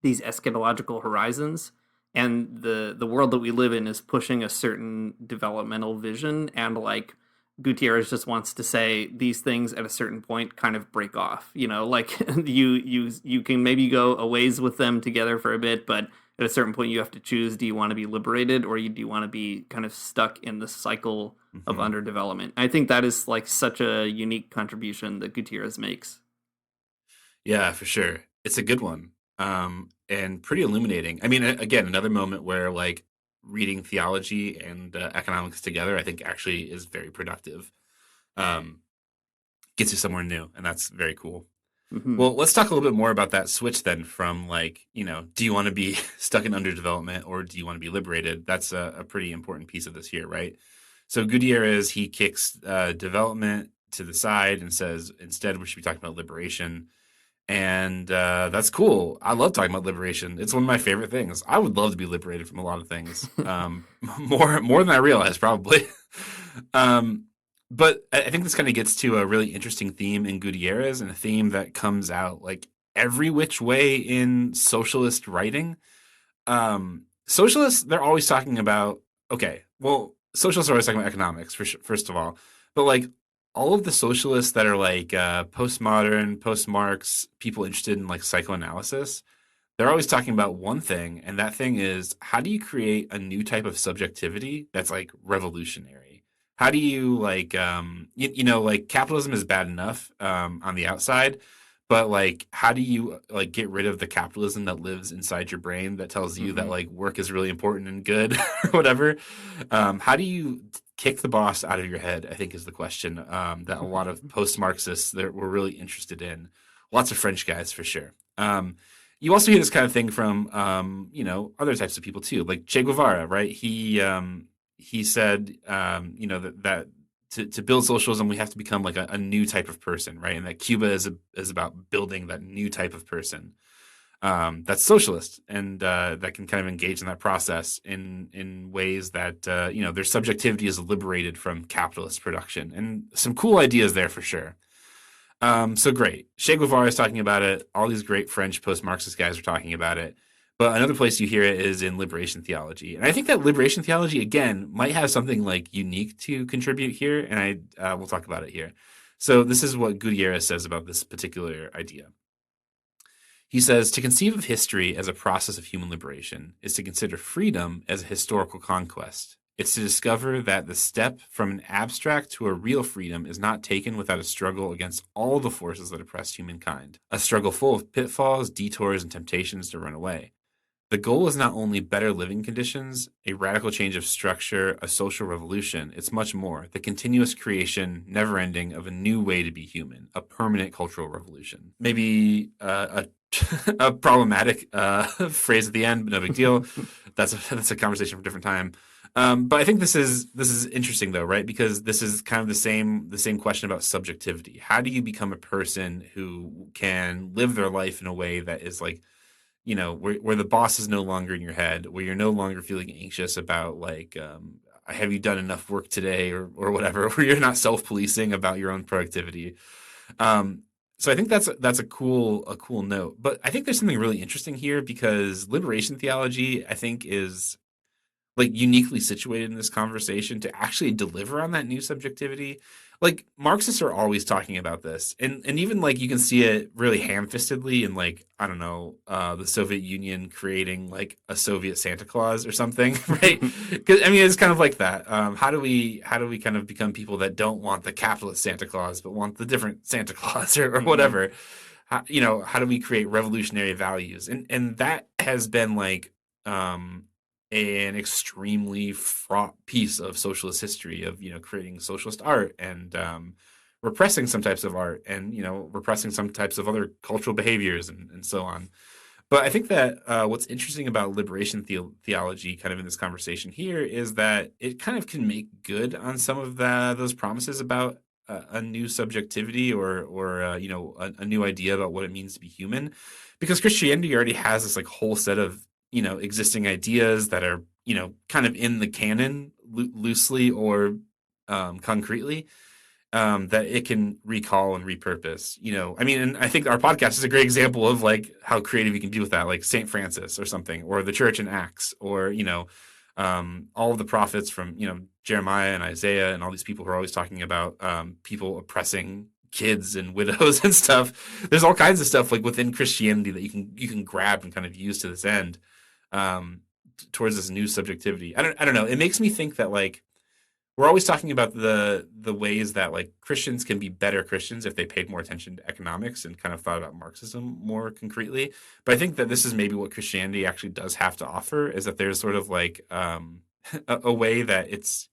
S8: these eschatological horizons, and the world that we live in is pushing a certain developmental vision, and like Gutierrez just wants to say these things at a certain point kind of break off, like you can maybe go a ways with them together for a bit, but at a certain point you have to choose, do you want to be liberated or do you want to be kind of stuck in the cycle of underdevelopment? I think that is like such a unique contribution that Gutierrez makes.
S9: Yeah, for sure. It's a good one. And pretty illuminating. I mean, again, another moment where like reading theology and economics together, I think actually is very productive. Gets you somewhere new, and that's very cool. Well, let's talk a little bit more about that switch then from like, do you want to be stuck in underdevelopment or do you want to be liberated? That's a pretty important piece of this here, right? So Gutierrez, he kicks development to the side and says, instead, we should be talking about liberation. And that's cool. I love talking about liberation. It's one of my favorite things. I would love to be liberated from a lot of things, more than I realize, probably. But I think this kind of gets to a really interesting theme in Gutierrez, and a theme that comes out like every which way in socialist writing. Socialists, they're always talking about, socialists are always talking about economics, first of all. But like, all of the socialists that are like postmodern, post-Marx, people interested in like psychoanalysis, they're always talking about one thing, and that thing is, how do you create a new type of subjectivity that's like revolutionary? How do you like, like capitalism is bad enough on the outside, but like, how do you like get rid of the capitalism that lives inside your brain that tells you that like work is really important and good or whatever? How do you kick the boss out of your head, I think, is the question that a lot of post-Marxists that were really interested in. Lots of French guys, for sure. You also hear this kind of thing from, other types of people, too, like Che Guevara, right? He said, that to build socialism, we have to become like a new type of person, right? And that Cuba is about building that new type of person that's socialist and that can kind of engage in that process in ways that their subjectivity is liberated from capitalist production, and some cool ideas there for sure. So great. Che Guevara is talking about it. All these great French post-Marxist guys are talking about it. But another place you hear it is in liberation theology. And I think that liberation theology, again, might have something like unique to contribute here. And we'll talk about it here. So this is what Gutiérrez says about this particular idea. He says, to conceive of history as a process of human liberation is to consider freedom as a historical conquest. It's to discover that the step from an abstract to a real freedom is not taken without a struggle against all the forces that oppress humankind, a struggle full of pitfalls, detours, and temptations to run away. The goal is not only better living conditions, a radical change of structure, a social revolution. It's much more. The continuous creation, never ending, of a new way to be human, a permanent cultural revolution. Maybe a problematic phrase at the end, but no big deal. That's a conversation for a different time. But I think this is interesting though, right? Because this is kind of the same question about subjectivity. How do you become a person who can live their life in a way that is like, where the boss is no longer in your head, where you're no longer feeling anxious about like, have you done enough work today or whatever, where you're not self-policing about your own productivity. So I think that's a cool note. But I think there's something really interesting here because liberation theology, I think, is like uniquely situated in this conversation to actually deliver on that new subjectivity. Like Marxists are always talking about this, and even like you can see it really ham-fistedly in like, I don't know, the Soviet Union creating like a Soviet Santa Claus or something, right? Because I mean, it's kind of like that. How do we kind of become people that don't want the capitalist Santa Claus but want the different Santa Claus or whatever? How do we create revolutionary values? And that has been like an extremely fraught piece of socialist history of creating socialist art and repressing some types of art and repressing some types of other cultural behaviors and so on. But I think that what's interesting about liberation theology kind of in this conversation here is that it kind of can make good on some of those promises about a new subjectivity or a new idea about what it means to be human, because Christianity already has this like whole set of existing ideas that are, kind of in the canon loosely or concretely, that it can recall and repurpose, I mean, and I think our podcast is a great example of like how creative you can be with that, like St. Francis or something, or the church in Acts, or, all of the prophets from, Jeremiah and Isaiah and all these people who are always talking about people oppressing kids and widows and stuff. There's all kinds of stuff like within Christianity that you can grab and kind of use to this end, towards this new subjectivity. I don't know. It makes me think that like we're always talking about the ways that like Christians can be better Christians if they paid more attention to economics and kind of thought about Marxism more concretely. But I think that this is maybe what Christianity actually does have to offer, is that there's sort of like a way that it's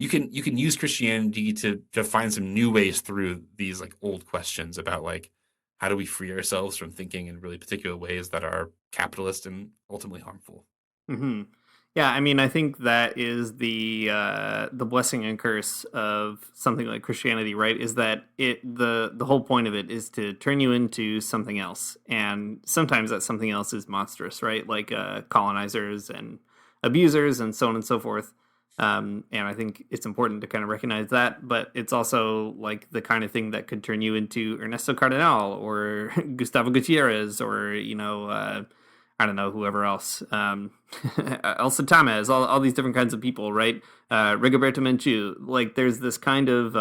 S9: you can use Christianity to find some new ways through these like old questions about like how do we free ourselves from thinking in really particular ways that are capitalist and ultimately harmful.
S8: Mm-hmm. Yeah, I mean, I think that is the blessing and curse of something like Christianity, right? Is that the whole point of it is to turn you into something else, and sometimes that something else is monstrous, right? Like colonizers and abusers and so on and so forth. And I think it's important to kind of recognize that, but it's also like the kind of thing that could turn you into Ernesto Cardenal or Gustavo Gutierrez or, I don't know, whoever else, Elsa Tamez, all these different kinds of people, right? Rigoberto Menchú. Like there's this kind of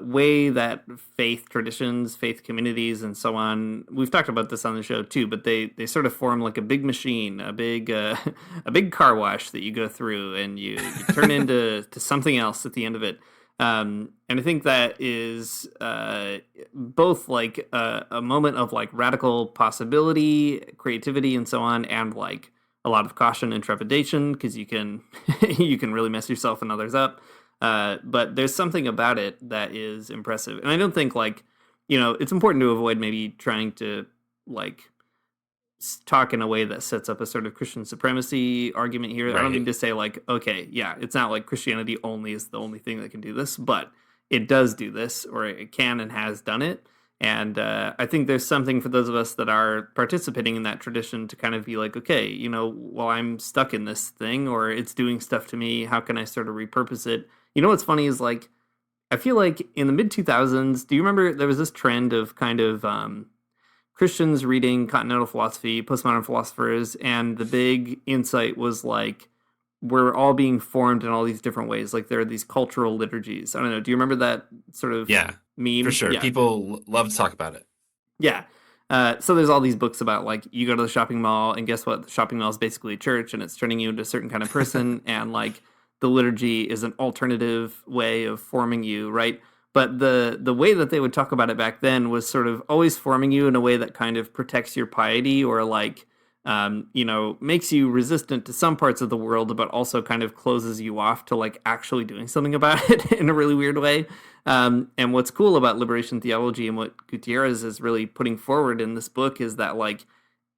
S8: way that faith traditions, faith communities, and so on. We've talked about this on the show too, but they sort of form like a big machine, a big car wash that you go through, and you turn into something else at the end of it. And I think that is both like a moment of like radical possibility, creativity, and so on, and like a lot of caution and trepidation because you can you can really mess yourself and others up. But there's something about it that is impressive, and I don't think like it's important to avoid maybe trying to like talk in a way that sets up a sort of Christian supremacy argument here. Right. I don't mean to say like, okay, yeah, it's not like Christianity only is the only thing that can do this, but it does do this, or it can and has done it. And I think there's something for those of us that are participating in that tradition to kind of be like, okay, while I'm stuck in this thing or it's doing stuff to me, how can I sort of repurpose it? What's funny is like, I feel like in the mid 2000s, do you remember there was this trend of kind of Christians reading continental philosophy, postmodern philosophers, and the big insight was like, we're all being formed in all these different ways. Like there are these cultural liturgies. I don't know. Do you remember that sort of meme?
S9: For sure.
S8: Yeah.
S9: People love to talk about it.
S8: Yeah. So there's all these books about like you go to the shopping mall and guess what? The shopping mall is basically a church and it's turning you into a certain kind of person. And like the liturgy is an alternative way of forming you, right? But the way that they would talk about it back then was sort of always forming you in a way that kind of protects your piety or like, makes you resistant to some parts of the world, but also kind of closes you off to like actually doing something about it in a really weird way. And what's cool about liberation theology and what Gutiérrez is really putting forward in this book is that like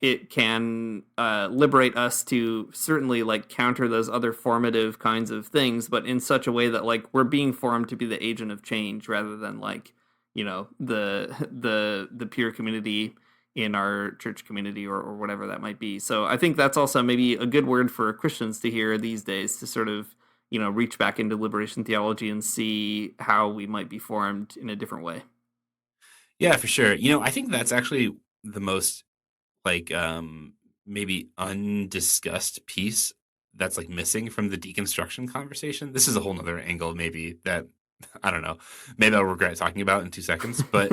S8: it can liberate us to certainly like counter those other formative kinds of things, but in such a way that like we're being formed to be the agent of change rather than like, the peer community in our church community or whatever that might be. So I think that's also maybe a good word for Christians to hear these days to sort of, reach back into liberation theology and see how we might be formed in a different way.
S9: Yeah, for sure. I think that's actually the most like maybe undiscussed piece that's like missing from the deconstruction conversation. This is a whole nother angle maybe that I don't know. Maybe I'll regret talking about in 2 seconds, but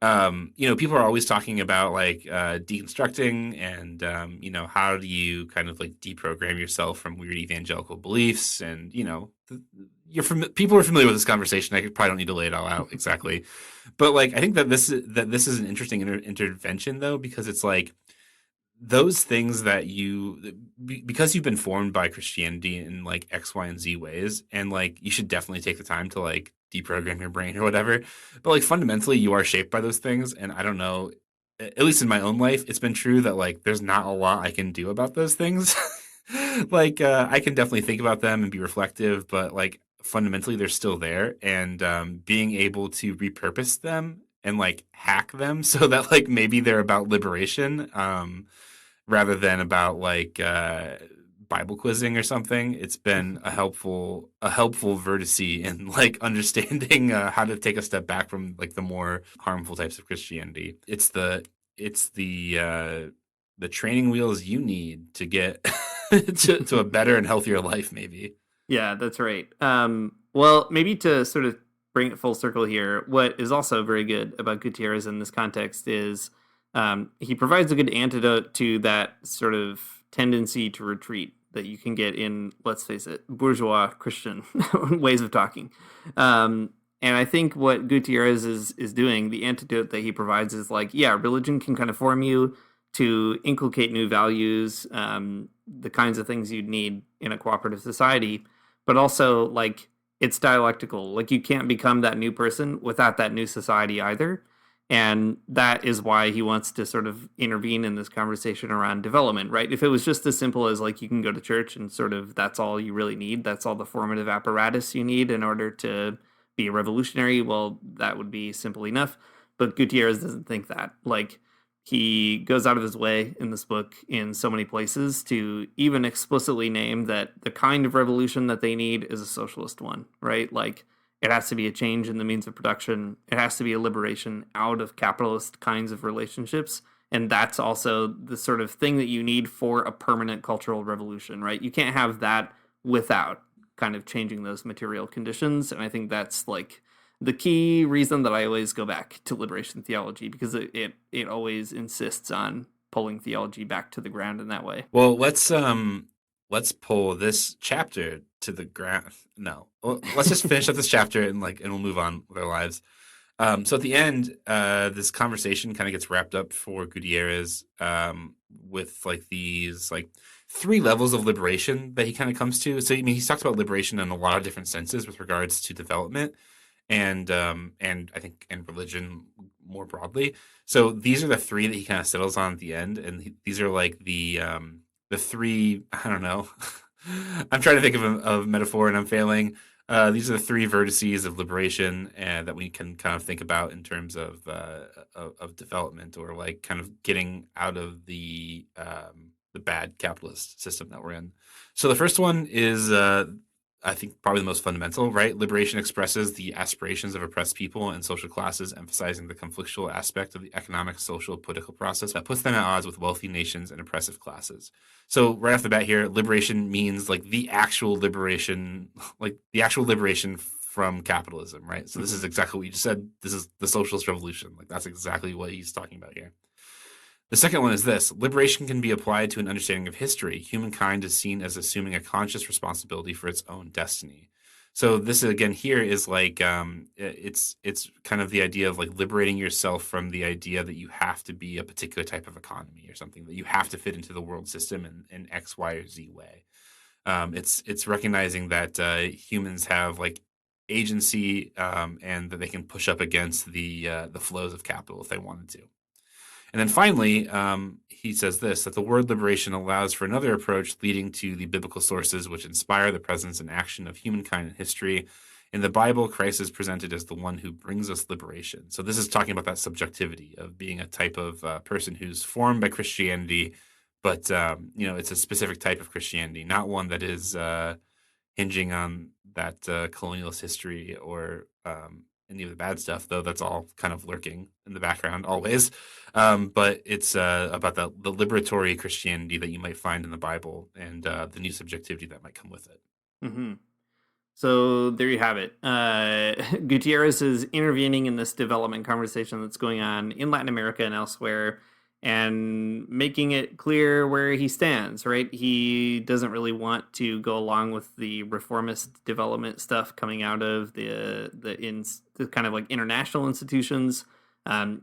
S9: people are always talking about like deconstructing and, how do you kind of like deprogram yourself from weird evangelical beliefs? And, people are familiar with this conversation. I probably don't need to lay it all out exactly. But like, I think that this is an interesting intervention though, because it's like those things that because you've been formed by Christianity in like X, Y, and Z ways, and like you should definitely take the time to like deprogram your brain or whatever. But like fundamentally you are shaped by those things. And I don't know, at least in my own life, it's been true that like there's not a lot I can do about those things. Like I can definitely think about them and be reflective, but like fundamentally they're still there. And being able to repurpose them and like hack them so that like maybe they're about liberation rather than about like Bible quizzing or something. It's been a helpful vertice in like understanding how to take a step back from like the more harmful types of Christianity. It's the training wheels you need to get to a better and healthier life, maybe.
S8: Yeah, that's right. Well, maybe to sort of bring it full circle here, what is also very good about Gutiérrez in this context is he provides a good antidote to that sort of tendency to retreat that you can get in, let's face it, bourgeois Christian ways of talking. And I think what Gutiérrez is doing, the antidote that he provides is like, yeah, religion can kind of form you to inculcate new values, the kinds of things you'd need in a cooperative society, but also like it's dialectical. Like you can't become that new person without that new society either. And that is why he wants to sort of intervene in this conversation around development, right? If it was just as simple as like you can go to church and sort of that's all you really need, that's all the formative apparatus you need in order to be a revolutionary, well, that would be simple enough. But Gutiérrez doesn't think that. Like he goes out of his way in this book in so many places to even explicitly name that the kind of revolution that they need is a socialist one, right? Like it has to be a change in the means of production. It has to be a liberation out of capitalist kinds of relationships. And that's also the sort of thing that you need for a permanent cultural revolution, right? You can't have that without kind of changing those material conditions. And I think that's like the key reason that I always go back to liberation theology, because it always insists on pulling theology back to the ground in that way.
S9: Well, let's pull this chapter to the ground. No, let's just finish up this chapter and we'll move on with our lives. So at the end, this conversation kind of gets wrapped up for Gutiérrez with like these like three levels of liberation that he kind of comes to. So I mean, he's talked about liberation in a lot of different senses with regards to development and I think and religion more broadly. So these are the three that he kind of settles on at the end, and these are like the three. I don't know. I'm trying to think of a metaphor, and I'm failing. These are the three vertices of liberation that we can kind of think about in terms of development, or like kind of getting out of the bad capitalist system that we're in. So the first one is, I think, probably the most fundamental, right? Liberation expresses the aspirations of oppressed people and social classes, emphasizing the conflictual aspect of the economic, social, political process that puts them at odds with wealthy nations and oppressive classes. So right off the bat here, liberation means like the actual liberation from capitalism, right? So this is exactly what you just said. This is the socialist revolution. Like that's exactly what he's talking about here. The second one is this: liberation can be applied to an understanding of history. Humankind is seen as assuming a conscious responsibility for its own destiny. So this again here is like it's kind of the idea of like liberating yourself from the idea that you have to be a particular type of economy or something, that you have to fit into the world system in X, Y, or Z way. It's recognizing that humans have like agency and that they can push up against the flows of capital if they wanted to. And then finally, he says this, that the word liberation allows for another approach leading to the biblical sources which inspire the presence and action of humankind in history. In the Bible, Christ is presented as the one who brings us liberation. So this is talking about that subjectivity of being a type of person who's formed by Christianity, but it's a specific type of Christianity, not one that is hinging on that colonialist history or any of the bad stuff, though that's all kind of lurking in the background always. But it's about the liberatory Christianity that you might find in the Bible and the new subjectivity that might come with it.
S8: Mm-hmm. So there you have it. Gutierrez is intervening in this development conversation that's going on in Latin America and elsewhere, and making it clear where he stands, right? He doesn't really want to go along with the reformist development stuff coming out of the kind of like international institutions.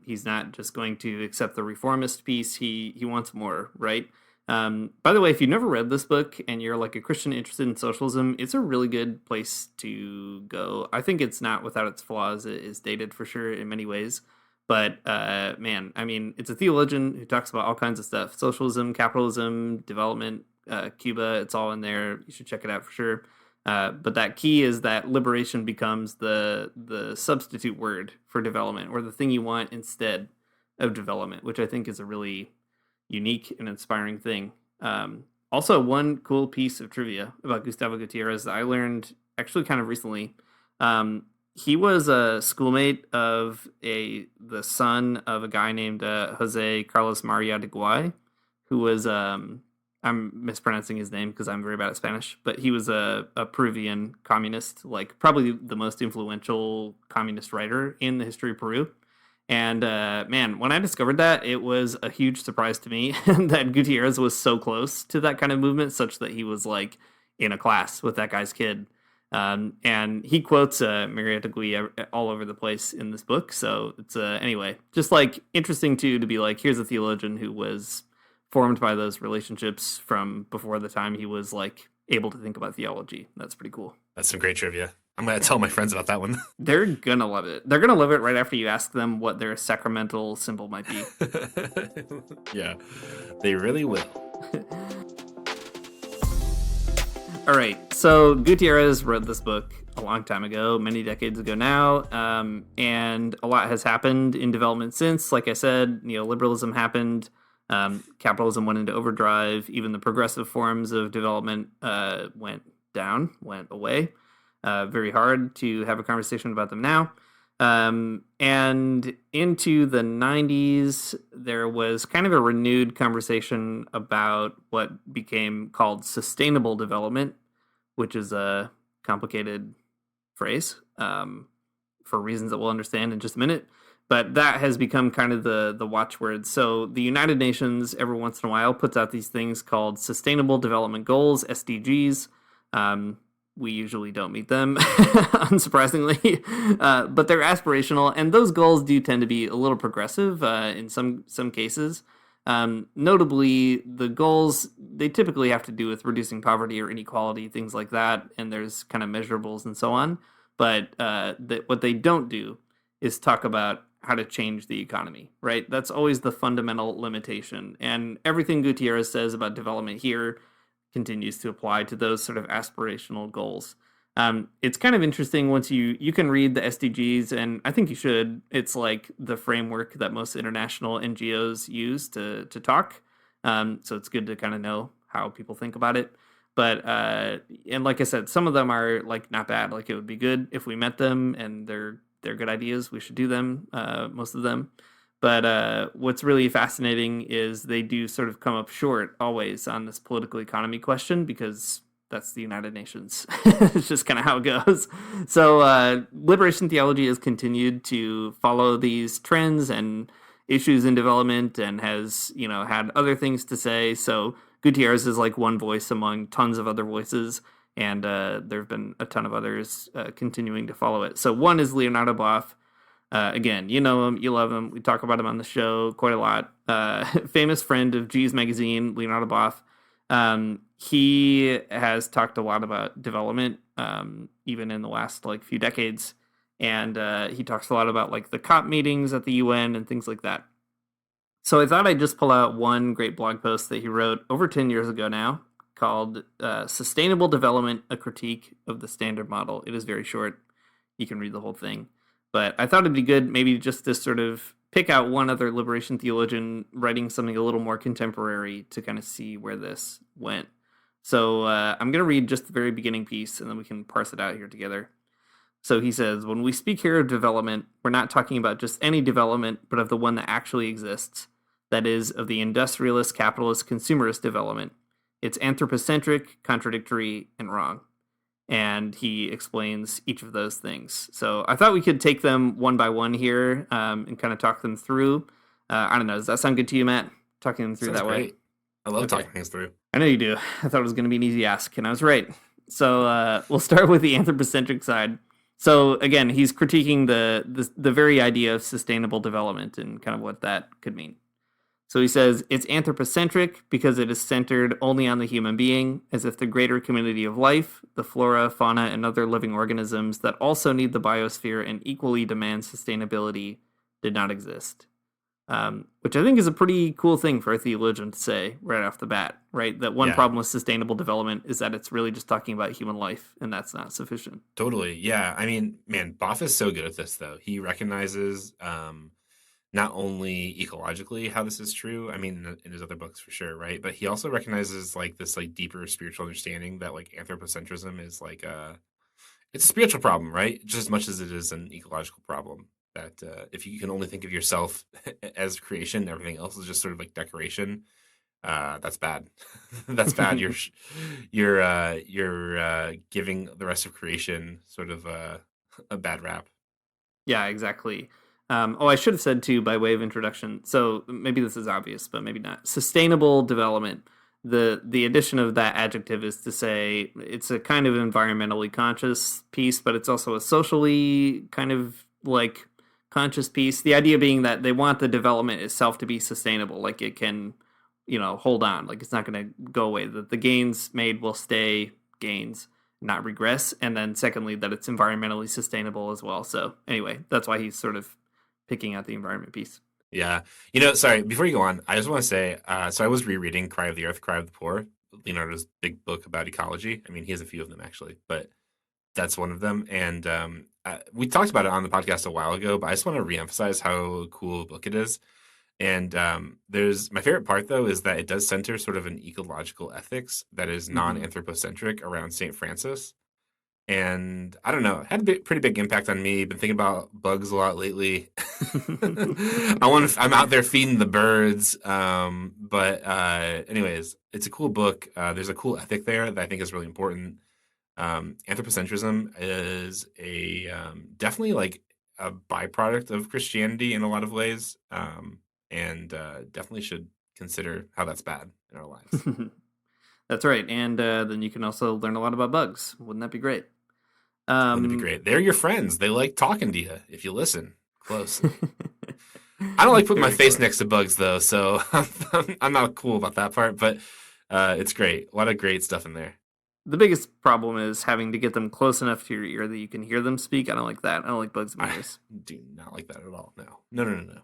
S8: He's not just going to accept the reformist piece. He wants more, right? By the way, if you've never read this book and you're like a Christian interested in socialism, it's a really good place to go. I think it's not without its flaws. It is dated for sure in many ways. But man, I mean, it's a theologian who talks about all kinds of stuff: socialism, capitalism, development, Cuba. It's all in there. You should check it out for sure. But that key is that liberation becomes the substitute word for development, or the thing you want instead of development, which I think is a really unique and inspiring thing. Also, one cool piece of trivia about Gustavo Gutierrez that I learned actually kind of recently. He was a schoolmate of the son of a guy named Jose Carlos Maria de Guay, who was, I'm mispronouncing his name because I'm very bad at Spanish, but he was a Peruvian communist, like probably the most influential communist writer in the history of Peru. And man, when I discovered that, it was a huge surprise to me that Gutierrez was so close to that kind of movement, such that he was like in a class with that guy's kid. And he quotes Maria de Guay all over the place in this book. So it's anyway, just like interesting to be like, here's a theologian who was formed by those relationships from before the time he was like able to think about theology. That's pretty cool.
S9: That's some great trivia. I'm going to tell my friends about that one.
S8: They're going to love it. They're going to love it right after you ask them what their sacramental symbol might be.
S9: Yeah, they really will.
S8: All right, so Gutierrez wrote this book a long time ago, many decades ago now, and a lot has happened in development since. Like I said, neoliberalism happened, capitalism went into overdrive, even the progressive forms of development went away. Very hard to have a conversation about them now. And into the 90s, there was kind of a renewed conversation about what became called sustainable development, which is a complicated phrase for reasons that we'll understand in just a minute. But that has become kind of the watchword. So the United Nations, every once in a while, puts out these things called Sustainable Development Goals, SDGs. We usually don't meet them, unsurprisingly, but they're aspirational, and those goals do tend to be a little progressive in some cases. Notably, the goals, they typically have to do with reducing poverty or inequality, things like that, and there's kind of measurables and so on. But what they don't do is talk about how to change the economy, right? That's always the fundamental limitation. And everything Gutierrez says about development here continues to apply to those sort of aspirational goals. It's kind of interesting once you can read the SDGs, and I think you should. It's like the framework that most international NGOs use to talk. So it's good to kind of know how people think about it. But and like I said, some of them are like not bad. Like it would be good if we met them, and they're good ideas. We should do them. Most of them. But what's really fascinating is they do sort of come up short always on this political economy question, because that's the United Nations. It's just kind of how it goes. So liberation theology has continued to follow these trends and issues in development, and has, had other things to say. So Gutierrez is like one voice among tons of other voices, and there have been a ton of others continuing to follow it. So one is Leonardo Boff. Again, you know him, you love him. We talk about him on the show quite a lot. Famous friend of G's Magazine, Leonardo Boff. He has talked a lot about development, even in the last few decades. And he talks a lot about the COP meetings at the UN and things like that. So I thought I'd just pull out one great blog post that he wrote over 10 years ago now, called Sustainable Development, A Critique of the Standard Model. It is very short. You can read the whole thing. But I thought it'd be good maybe just to sort of pick out one other liberation theologian writing something a little more contemporary to kind of see where this went. So I'm going to read just the very beginning piece, and then we can parse it out here together. So he says, when we speak here of development, we're not talking about just any development, but of the one that actually exists. That is, of the industrialist, capitalist, consumerist development. It's anthropocentric, contradictory, and wrong. And he explains each of those things. So I thought we could take them one by one here and kind of talk them through. I don't know. Does that sound good to you, Matt? Talking them through
S9: Sounds
S8: that
S9: great.
S8: way?
S9: I love talking things through.
S8: I know you do. I thought it was going to be an easy ask, and I was right. So we'll start with the anthropocentric side. So again, he's critiquing the very idea of sustainable development and kind of what that could mean. So he says, it's anthropocentric because it is centered only on the human being, as if the greater community of life, the flora, fauna, and other living organisms that also need the biosphere and equally demand sustainability did not exist. Which I think is a pretty cool thing for a theologian to say right off the bat, right? That one problem with sustainable development is that it's really just talking about human life, and that's not sufficient.
S9: Totally, yeah. I mean, man, Boff is so good at this, though. He recognizes not only ecologically how this is true, I mean, in his other books for sure, right? But he also recognizes this deeper spiritual understanding that anthropocentrism is it's a spiritual problem, right? Just as much as it is an ecological problem. That if you can only think of yourself as creation, everything else is just sort of decoration. That's bad. That's bad. You're giving the rest of creation sort of a bad rap.
S8: Yeah, exactly. I should have said too, by way of introduction. So maybe this is obvious, but maybe not. Sustainable development. The addition of that adjective is to say it's a kind of environmentally conscious piece, but it's also a socially kind of conscious piece. The idea being that they want the development itself to be sustainable, it can, hold on, it's not going to go away. That the gains made will stay gains, not regress. And then secondly, that it's environmentally sustainable as well. So anyway, that's why he's sort of picking out the environment piece.
S9: Yeah. Sorry, before you go on, I just want to say, so I was rereading Cry of the Earth, Cry of the Poor, Leonardo's big book about ecology. I mean, he has a few of them actually, but that's one of them. And we talked about it on the podcast a while ago, but I just want to reemphasize how cool a book it is. And there's my favorite part, though, is that it does center sort of an ecological ethics that is non-anthropocentric around St. Francis. And I don't know, had a pretty big impact on me. Been thinking about bugs a lot lately. I'm out there feeding the birds. But anyways, it's a cool book. There's a cool ethic there that I think is really important. Anthropocentrism is a definitely a byproduct of Christianity in a lot of ways, and definitely should consider how that's bad in our lives.
S8: That's right, and then you can also learn a lot about bugs. Wouldn't that be great?
S9: Wouldn't it be great? They're your friends. They like talking to you if you listen closely. I don't like putting my
S8: Very
S9: face
S8: cool.
S9: next to bugs though, so I'm not cool about that part. But it's great. A lot of great stuff in there.
S8: The biggest problem is having to get them close enough to your ear that you can hear them speak. I don't like that. I don't like bugs in my
S9: I
S8: ears.
S9: do not like that at all. No, no, no, no, no.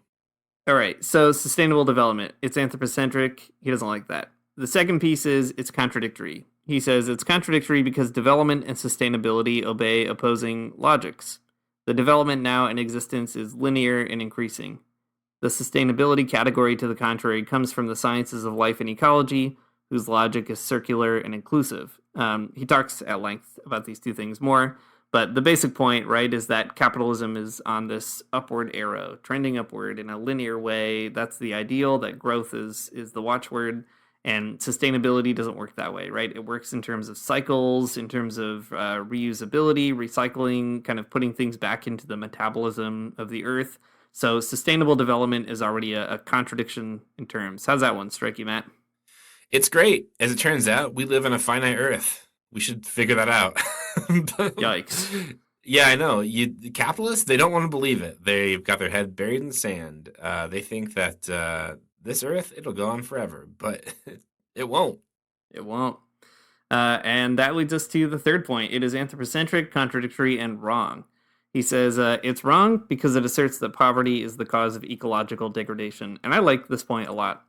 S8: All right, so sustainable development. It's anthropocentric. He doesn't like that. The second piece is it's contradictory. He says it's contradictory because development and sustainability obey opposing logics. The development now in existence is linear and increasing. The sustainability category, to the contrary, comes from the sciences of life and ecology, whose logic is circular and inclusive. He talks at length about these two things more, but the basic point, right, is that capitalism is on this upward arrow, trending upward in a linear way. That's the ideal, that growth is the watchword, and sustainability doesn't work that way, right? It works in terms of cycles, in terms of reusability, recycling, kind of putting things back into the metabolism of the earth. So sustainable development is already a contradiction in terms. How's that one strike you, Matt?
S9: It's great. As it turns out, we live in a finite Earth. We should figure that out.
S8: Yikes.
S9: Yeah, I know. The capitalists, they don't want to believe it. They've got their head buried in the sand. They think that this Earth, it'll go on forever, but it won't.
S8: It won't. And that leads us to the third point. It is anthropocentric, contradictory, and wrong. He says it's wrong because it asserts that poverty is the cause of ecological degradation. And I like this point a lot.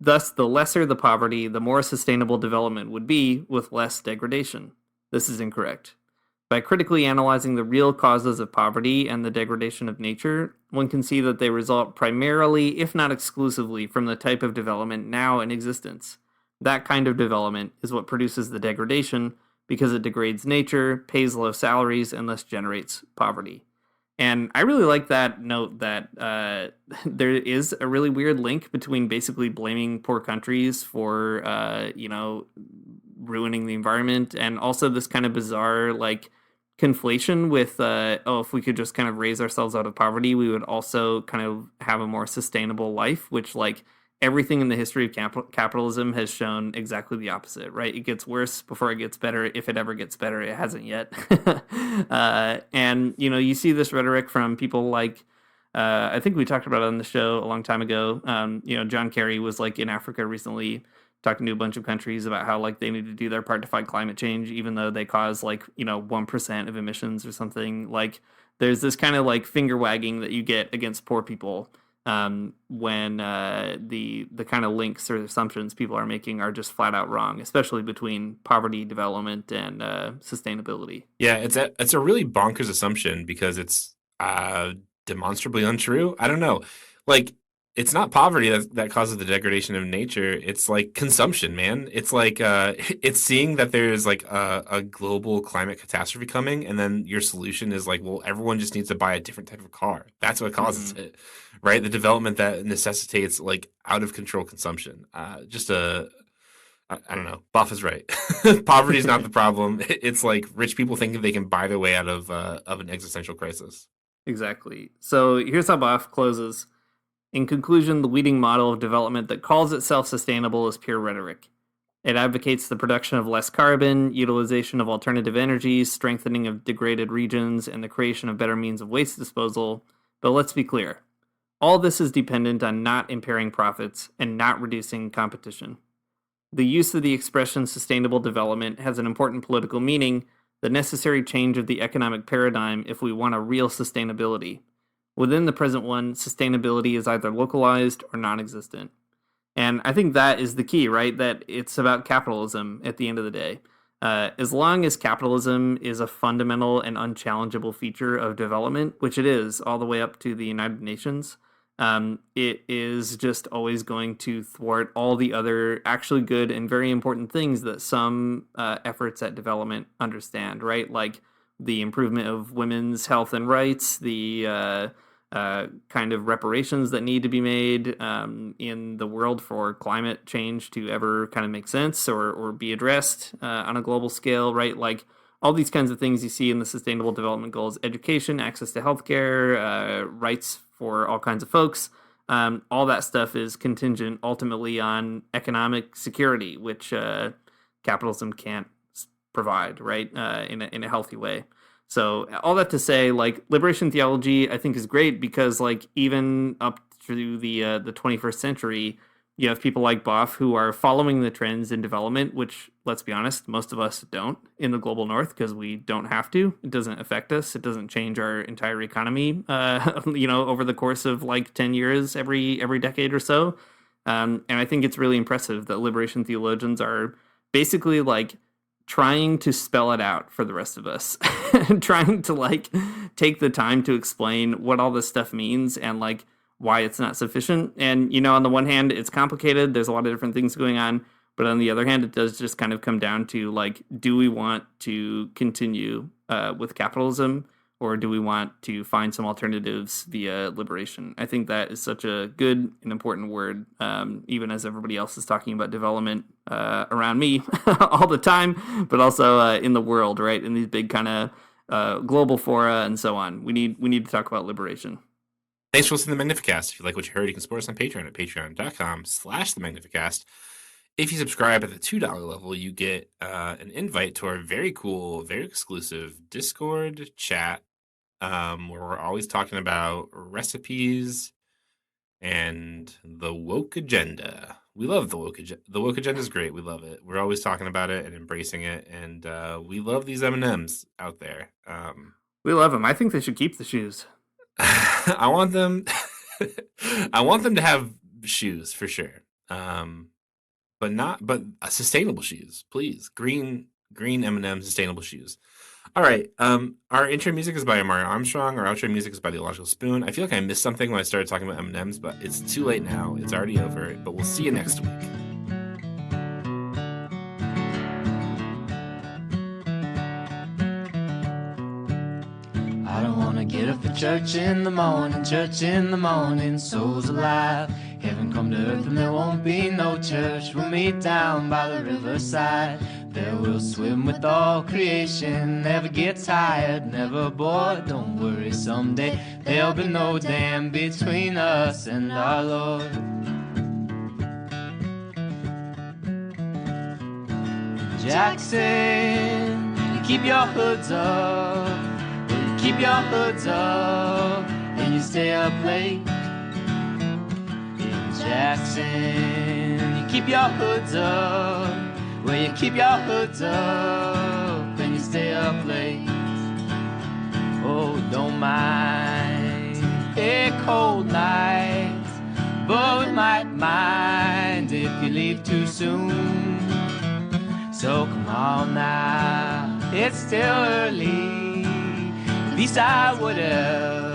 S8: Thus, the lesser the poverty, the more sustainable development would be with less degradation. This is incorrect. By critically analyzing the real causes of poverty and the degradation of nature, one can see that they result primarily, if not exclusively, from the type of development now in existence. That kind of development is what produces the degradation because it degrades nature, pays low salaries, and thus generates poverty. And I really like that note that there is a really weird link between basically blaming poor countries for, ruining the environment, and also this kind of bizarre, like, conflation with, if we could just kind of raise ourselves out of poverty, we would also kind of have a more sustainable life, which, like, everything in the history of capitalism has shown exactly the opposite, right? It gets worse before it gets better. If it ever gets better, it hasn't yet. And, you see this rhetoric from people like, I think we talked about it on the show a long time ago. John Kerry was like in Africa recently talking to a bunch of countries about how like they need to do their part to fight climate change, even though they cause 1% of emissions or something. Like there's this kind of like finger wagging that you get against poor people when the kind of links or assumptions people are making are just flat out wrong, especially between poverty, development, and sustainability.
S9: Yeah, it's a really bonkers assumption because it's demonstrably untrue. I don't know. Like, it's not poverty that causes the degradation of nature. It's like consumption, man. It's like it's seeing that there's like a global climate catastrophe coming, and then your solution is like, well, everyone just needs to buy a different type of car. That's what causes it, right? The development that necessitates like out of control consumption. I don't know. Boff is right. Poverty is not the problem. It's like rich people thinking they can buy their way out of an existential crisis.
S8: Exactly. So here's how Boff closes. In conclusion, the leading model of development that calls itself sustainable is pure rhetoric. It advocates the production of less carbon, utilization of alternative energies, strengthening of degraded regions, and the creation of better means of waste disposal. But let's be clear. All this is dependent on not impairing profits and not reducing competition. The use of the expression sustainable development has an important political meaning, the necessary change of the economic paradigm if we want a real sustainability. Within the present one, sustainability is either localized or non-existent. And I think that is the key, right? That it's about capitalism at the end of the day. As long as capitalism is a fundamental and unchallengeable feature of development, which it is all the way up to the United Nations, it is just always going to thwart all the other actually good and very important things that some efforts at development understand, right? Like the improvement of women's health and rights, the kind of reparations that need to be made in the world for climate change to ever kind of make sense or be addressed on a global scale, right? Like all these kinds of things you see in the Sustainable Development Goals: education, access to healthcare, rights for all kinds of folks. All that stuff is contingent ultimately on economic security, which capitalism can't provide, right, in a healthy way. So all that to say, like, liberation theology, I think is great because, like, even up through the 21st century, you have people like Boff who are following the trends in development, which, let's be honest, most of us don't in the global north because we don't have to. It doesn't affect us. It doesn't change our entire economy, over the course of like 10 years, every decade or so. And I think it's really impressive that liberation theologians are basically like trying to spell it out for the rest of us, trying to like take the time to explain what all this stuff means and like why it's not sufficient. And, on the one hand, it's complicated. There's a lot of different things going on. But on the other hand, it does just kind of come down to, like, do we want to continue with capitalism, or do we want to find some alternatives via liberation? I think that is such a good and important word, even as everybody else is talking about development around me all the time, but also in the world, right? In these big kind of global fora and so on. We need to talk about liberation.
S9: Thanks for listening to the Magnificast. If you like what you heard, you can support us on Patreon at patreon.com/the Magnificast. If you subscribe at the $2 level, you get an invite to our very cool, very exclusive Discord chat, where we're always talking about recipes and the woke agenda. We love the woke agenda. The woke agenda is great. We love it. We're always talking about it and embracing it, and we love these M&Ms out there.
S8: We love them. I think they should keep the shoes.
S9: I want them to have shoes for sure. But sustainable shoes, please. Green M&M sustainable shoes. All right. Our intro music is by Amari Armstrong. Our outro music is by Theological Spoon. I feel like I missed something when I started talking about M&Ms, but it's too late now. It's already over. But we'll see you next week.
S10: I don't wanna get up for church in the morning, souls alive. Heaven come to earth and there won't be no church. We'll meet down by the riverside. There we'll swim with all creation. Never get tired, never bored. Don't worry, someday there'll be no dam between us and our Lord. Jackson, keep your hoods up. Keep your hoods up and you stay up late. In Jackson, you keep your hoods up. Well, you keep your hoods up and you stay up late. Oh, don't mind a cold night, but we might mind if you leave too soon. So come on now, it's still early. At least I would have